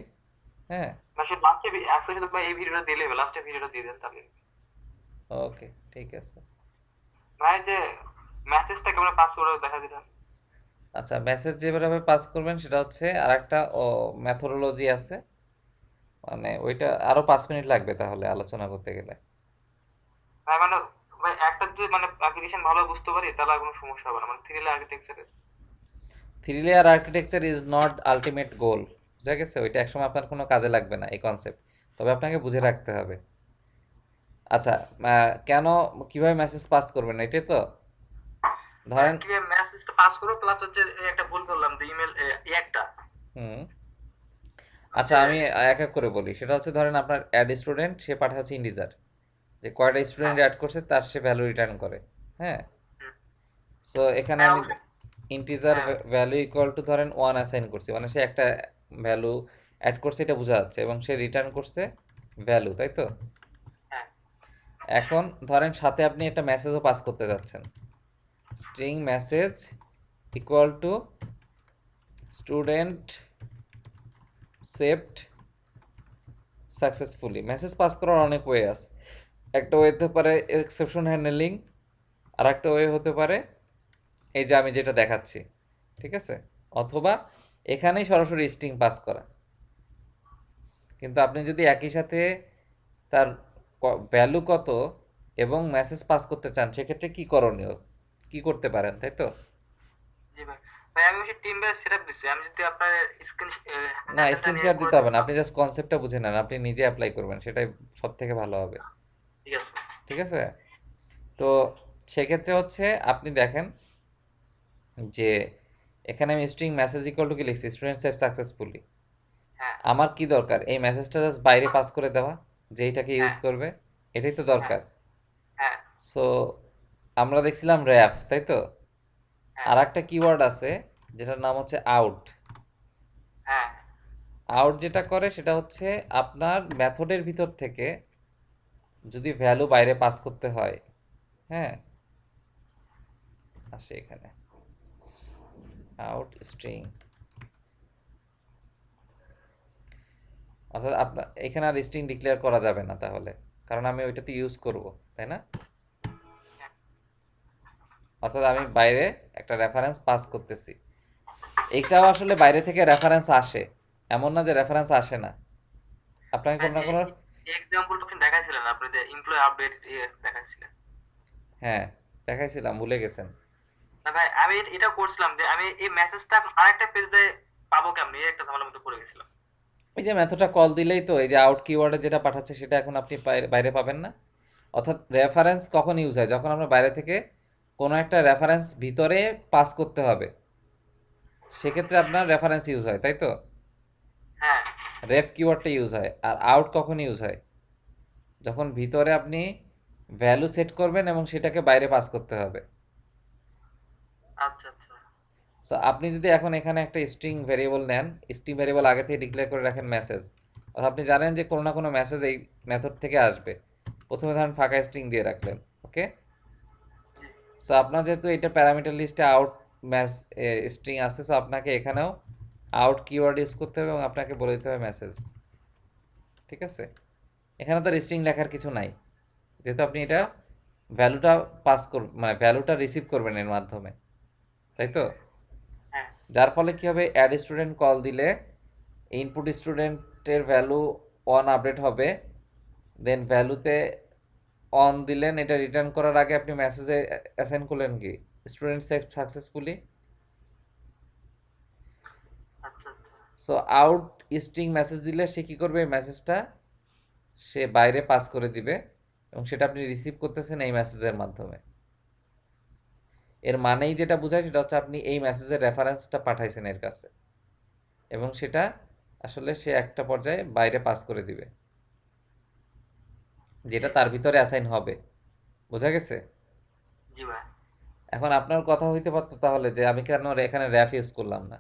হ্যাঁ, মাসে লাস্টে আজকে শুধু ভাই এই ভিডিওটা দিলে লাস্টে ভিডিওটা দিয়ে দেন তাহলে। ওকে, ঠিক আছে। ভাই যে মেসেজটা কেমন পাস করে দেখা দিলাম। আচ্ছা, মেসেজ যেভাবে পাস করবেন সেটা হচ্ছে আর একটা মেথোডোলজি আছে, মানে ওইটা আরো 5 মিনিট লাগবে তাহলে আলোচনা করতে গেলে। ভাই মানে ভাই একটা যদি মানে অ্যাপ্লিকেশন ভালো বুঝতে পারি তাহলে আর কোনো সমস্যা হবে না, মানে 3 আর্কিটেকচারে। 3 layer architecture is not ultimate goal, বুঝা গেছে? ওইটা একসময় আপনার কোনো কাজে লাগবে না এই কনসেপ্ট, তবে আপনাকে বুঝে রাখতে হবে। আচ্ছা, কেন, কিভাবে মেসেজ পাস করবেন এটাই তো? ধরেন, কিভাবে মেসেজটা পাস করব প্লাস হচ্ছে এই একটা ভুল করলাম যে ইমেল একটা হুম, আচ্ছা আমি এক এক করে বলি। সেটা হচ্ছে ধরেন আপনার অ্যাড স্টুডেন্ট, সে পাঠাচ্ছে ইন্টিজার, যে কয়টা স্টুডেন্ট অ্যাড করছে তার সে ভ্যালু রিটার্ন করে। হ্যাঁ, সো এখানে হ্যাঁ আমি অবশ্যই। ইন্টিজার হ্যাঁ ভ্যালু ইকুয়াল টু ধরেন 1 অ্যাসাইন করছি, মানে সে একটা ভ্যালু অ্যাড করছে, এটা বোঝা যাচ্ছে, এবং সে রিটার্ন করছে ভ্যালু, তাই তো? হ্যাঁ এখন ধরেন সাথে আপনি একটা মেসেজও পাস করতে যাচ্ছেন, string message equal to student saved successfully. Message pass করার অনেক ওয়ে আছে, একটা ওয়ে হতে পারে এক্সেপশন হ্যান্ডলিং, আর একটা ওয়ে হতে পারে এই যে আমি যেটা দেখাচ্ছি, ঠিক আছে? অথবা এখানেই সরাসরি স্ট্রিং পাস করা। কিন্তু আপনি যদি একই সাথে তার ভ্যালু কত এবং মেসেজ পাস করতে চান, সেক্ষেত্রে কি করণীয়, কি করতে পারেন, তাই তো? জি ভাই। ভাই আমি হচ্ছে টিম বেস সেটআপ দিছি, আমি যদি আপনার স্ক্রিন না, স্ক্রিন শেয়ার দিতে হবে না, আপনি জাস্ট কনসেপ্টটা বুঝে নেন, আপনি নিজে অ্যাপ্লাই করবেন, সেটাই সব থেকে ভালো হবে। ঠিক আছে। ঠিক আছে, তো সেক্ষেত্রে হচ্ছে আপনি দেখেন যে এখানে আমি স্ট্রিং মেসেজ ইকুয়াল টু কি লিখছি, স্টুডেন্ট সেভ সাকসেসফুলি। হ্যাঁ আমার কি দরকার, এই মেসেজটা জাস্ট বাইরে পাস করে দেওয়া, যে এইটাকে ইউজ হ্যাঁ করবে, এটাই তো দরকার। হ্যাঁ সো আমরা দেখছিলাম র্যাফ, তাই তো? হ্যাঁ আর একটা কিওয়ার্ড আছে যেটার নাম হচ্ছে আউট। হ্যাঁ আউট যেটা করে সেটা হচ্ছে আপনার মেথডের ভিতর থেকে যদি ভ্যালু বাইরে পাস করতে হয়, হ্যাঁ, আসে এখানে আউট স্ট্রিং, অর্থাৎ আপনার এখানে আর স্ট্রিং ডিক্লেয়ার করা যাবে না তাহলে, কারণ আমি ওইটাতে ইউজ করব, তাই না? অর্থাৎ আমি বাইরে একটা রেফারেন্স পাস করতেছি। এটাও আসলে বাইরে থেকে রেফারেন্স আসে, এমন না যে রেফারেন্স আসে না। আপনাকে কোনো না কোনো, এক্সাম্পলটা আপনি দেখাইছিলেন, আপনি যে এমপ্লয়ি আপডেট দেখাইছিলেন। হ্যাঁ দেখাইছিলাম, ভুলে গেছেন। না ভাই, আমি এটা করছিলাম যে আমি এই মেসেজটা আরেকটা পেজে পাবো কেমনি, এই একটা ঝামেলার মধ্যে পড়ে গেছিলাম। এই যে মেথডটা কল দিলেই তো এই যে আউট কিওয়ার্ডে যেটা পাঠাচ্ছে সেটা এখন আপনি বাইরে পাবেন না। অর্থাৎ রেফারেন্স কখন ইউজ হয়, যখন আমরা বাইরে থেকে কোনো একটা রেফারেন্স ভিতরে পাস করতে হবে, সেক্ষেত্রে আপনার রেফারেন্স ইউজ হয়, তাই তো? হ্যাঁ রেফ কিওয়ার্ডটা ইউজ হয়। আর আউট কখন ইউজ হয়, যখন ভিতরে আপনি ভ্যালু সেট করবেন এবং সেটাকে বাইরে পাস করতে হবে। আচ্ছা আচ্ছা। সো আপনি যদি এখন এখানে একটা স্ট্রিং ভেরিয়েবল নেন, স্ট্রিং ভেরিয়েবল আগে থেকে ডিক্লেয়ার করে রাখেন মেসেজ, অর্থাৎ আপনি জানেন যে কোনো না কোনো মেসেজ এই মেথড থেকে আসবে, প্রথমে ধরেন ফাঁকা স্ট্রিং দিয়ে রাখলেন, ওকে। সো আপনার যেহেতু এটা প্যারামিটার লিস্টে আউট ম্যাস স্ট্রিং আছে, সো আপনাকে এখানেও আউট কিওয়ার্ড ইউজ করতে হবে এবং আপনাকে বলে দিতে হবে মেসেজ, ঠিক আছে? এখানে তো স্ট্রিং লেখার কিছু নাই, যেহেতু আপনি এটা ভ্যালুটা পাস করবেন, মানে ভ্যালুটা রিসিভ করবেন এর মাধ্যমে, তাই তো? হ্যাঁ যার ফলে কি হবে, অ্যাড স্টুডেন্ট কল দিলে ইনপুট স্টুডেন্টের ভ্যালু অন আপডেট হবে, দেন ভ্যালুতে অন দিলেন, এটা রিটার্ন করার আগে আপনি মেসেজে অ্যাসাইন করলেন কি স্টুডেন্ট সাকসেসফুলি। আচ্ছা আচ্ছা। সো আউট স্ট্রিং মেসেজ দিলে সে কি করবে, এই মেসেজটা সে বাইরে পাস করে দিবে এবং সেটা আপনি রিসিভ করতেছেন এই মেসেজের মাধ্যমে। এর মানেই যেটা বোঝায় সেটা হচ্ছে আপনি এই মেসেজের রেফারেন্সটা পাঠাইছেন এর কাছে এবং সেটা আসলে সে একটা পর্যায়ে বাইরে পাস করে দিবে, যেটা তার ভিতরে অ্যাসাইন হবে। বোঝা গেছে? জি ভাই। এখন আপনার কথা হইতে পারতো তাহলে যে আমি কেন এখানে র্যাফ ইউজ করলাম না,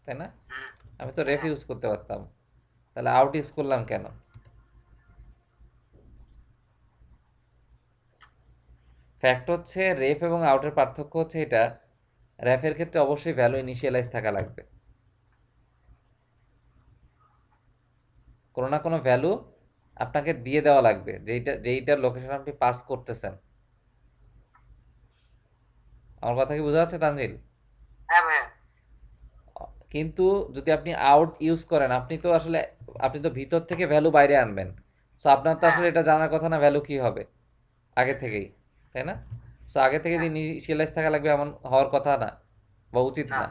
তাই না? হুম। আমি তো রেফ ইউজ করতে পারতাম, তাহলে আউট ইউজ করলাম কেন? ফ্যাক্ট হচ্ছে রেফ এবং আউটের পার্থক্য হচ্ছে এটা, র্যাফের ক্ষেত্রে অবশ্যই ভ্যালু ইনিশিয়ালাইজ থাকা লাগবে, কোনো না কোনো ভ্যালু আপনাকে দিয়ে দেওয়া লাগবে যেইটার লোকেশন আপনি পাস করতেছেন। আমার কথা কি বোঝা যাচ্ছে তানজিল? হ্যাঁ ভাই। কিন্তু যদি আপনি আউট ইউজ করেন, আপনি তো ভিতর থেকে ভ্যালু বাইরে আনবেন, সো আপনার তো হ্যাঁ আসলে এটা জানার কথা না ভ্যালু কি হবে আগে থেকেই, তাই না? সো আগে থেকে যে হ্যাঁ। ইনিশিয়ালাইজ থাকা লাগবে এমন হওয়ার কথা না বা উচিত না। না।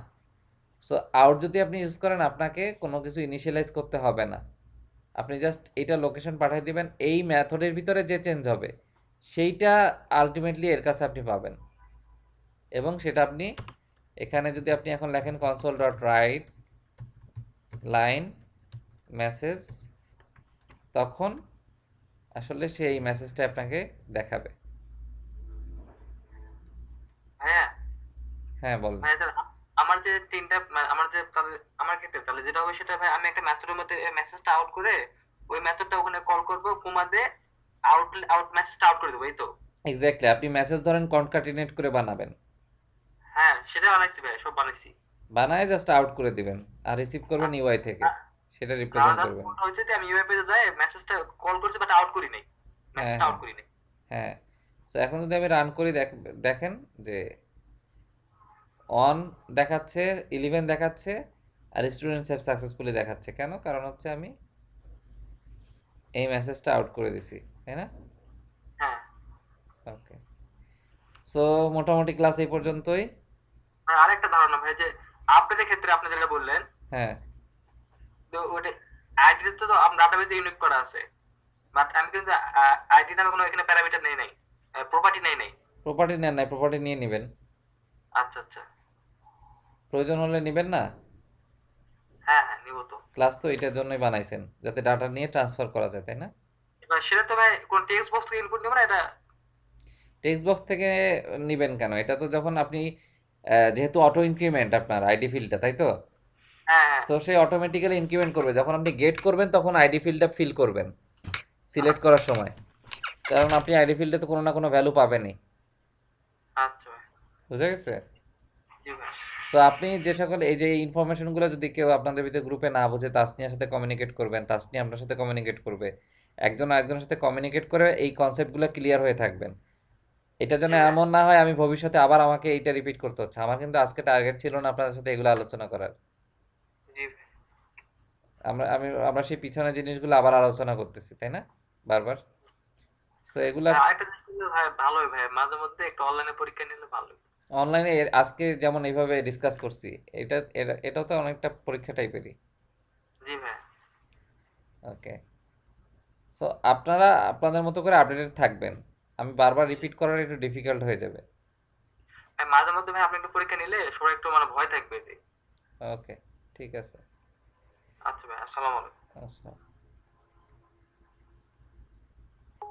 সো আউট যদি আপনি ইউজ করেন, আপনাকে কোনো কিছু ইনিশিয়ালাইজ করতে হবে না, আপনি জাস্ট এইটা লোকেশন পাঠিয়ে দিবেন, এই মেথডের ভিতরে যে চেঞ্জ হবে সেইটা আলটিমেটলি এর কাছে আপনি পাবেন এবং সেটা আপনি এখানে যদি আপনি এখন লেখেন console dot right line message, তখন আসলে সেই মেসেজটা আপনাকে দেখাবে। হ্যাঁ হ্যাঁ বলেন। ভাই, তাহলে আমার যে তিনটা আমার যে তাহলে আমার ক্ষেত্রে তাহলে যেটা হবে সেটা ভাই, আমি একটা মেথডের মধ্যে মেসেজটা আউট করে ওই মেথডটা ওখানে কল করব, কোমা দিয়ে আউট আউট মেসেজটা আউট করে দেবো, এই তো? এক্স্যাক্টলি, আপনি মেসেজ ধরেন কনকাটিনেট করে বানাবেন, হ্যাঁ সেটা বানাইছি ভাই, সব বানাইছি। বানায় জাস্ট আউট করে দিবেন আর রিসিভ করবেন ইউআই থেকে, আ- সেটা আমার রিপ্রেজেন্ট জাস্ট করবেন। ভুলটা হয়েছে যে আমি ইউআই পেজে যাই মেসেজটা কল করছি বাট আউট করি নাই, হ্যাঁ মেসেজটা হ্যাঁ আউট করি নাই। হ্যাঁ। তো এখন যদি আমি রান করি, দেখেন যে অন দেখাচ্ছে, 11 দেখাচ্ছে, আর স্টুডেন্টস হ্যাভ সাকসেসফুলি দেখাচ্ছে। কেন? কারণ হচ্ছে আমি এই মেসেজটা আউট করে দিছি, তাই না? হ্যাঁ। ওকে, সো মোটামুটি ক্লাস এই পর্যন্তই। আর আরেকটা ধারণা ভাই, যে আপডেটের ক্ষেত্রে আপনি যেটা বললেন, হ্যাঁ তো ওটা আইডিতে তো ডাটাবেজে ইউনিক করা আছে, বাট আমি কিন্তু আইডি নামে কোনো এখানে প্যারামিটার নেই নাই, প্রপার্টি নেই নাই। প্রপার্টি নেন নাই, প্রপার্টি নিয়ে নেবেন, আচ্ছা আচ্ছা। প্রয়োজন হলে নেবেন না। হ্যাঁ হ্যাঁ নিব তো। ক্লাস তো এটার জন্যই বানাইছেন, যাতে ডাটা নিয়ে ট্রান্সফার করা যায়, তাই না? এবার সেটা তো ভাই কোন টেক্সট বক্স থেকে ইনপুট নেব না এটা? টেক্সট বক্স থেকে নিবেন কেন? এটা তো যখন আপনি যেহেতু অটো ইনক্রিমেন্ট আপনার আইডি ফিল্ডটা, তাই তো? হ্যাঁ হ্যাঁ। সো সে অটোমেটিক্যালি ইনক্রিমেন্ট করবে যখন আপনি গেট করবেন, তখন আইডি ফিল্ডটা ফিল করবেন সিলেক্ট আচ্ছা করার সময়, কারণ আপনি আইডি ফিল্ডে তো কোনো না কোনো ভ্যালু পাবেনই। আচ্ছা ভাই। বুঝা গেছে? জি ভাই। সো আপনি যে সকল এই যে ইনফরমেশনগুলো যদি কেউ আপনাদের ভিতরে গ্রুপে না বুঝে, তাসনিয়ার সাথে কমিউনিকেট করবেন, তাসনিয়া আপনার সাথে কমিউনিকেট করবে, একজন আরেকজনের সাথে কমিউনিকেট করে এই কনসেপ্টগুলো ক্লিয়ার হয়ে থাকবেন। এটা যেন জি ভাই। এমন না হয় আমি ভবিষ্যতে আবার আমাকে এইটা রিপিট করতে হচ্ছে। আমার কিন্তু আজকে টার্গেট ছিল না আপনাদের সাথে এগুলো আলোচনা করার। জি ভাই। আমরা সেই পিছনের জিনিসগুলো আবার আলোচনা করতেছি, তাই না? বারবার। সো এগুলা ভাই আরেকটা জিনিস করলে ভাই ভালোই ভাই, মাঝে মধ্যে একটু অনলাইনে পরীক্ষা নিলে ভালোই। অনলাইনে আজকে যেমন এইভাবে ডিসকাস করছি, এটাও তো অনেকটা পরীক্ষা টাইপেরই। জি ভাই। ওকে। সো আপনারা আপনাদের মতো করে আপডেটেড থাকবেন। আমি বারবার জি রিপিট করার একটু ডিফিকাল্ট হয়ে যাবে। ভাই, মাঝে মধ্যে ভাই আপনি একটু পরীক্ষা নিলে সবাই একটু মানে ভয় থাকবে এতে। ওকে, ঠিক আছে। আচ্ছা ভাই, আসসালামু আলাইকুম। আসসালাম।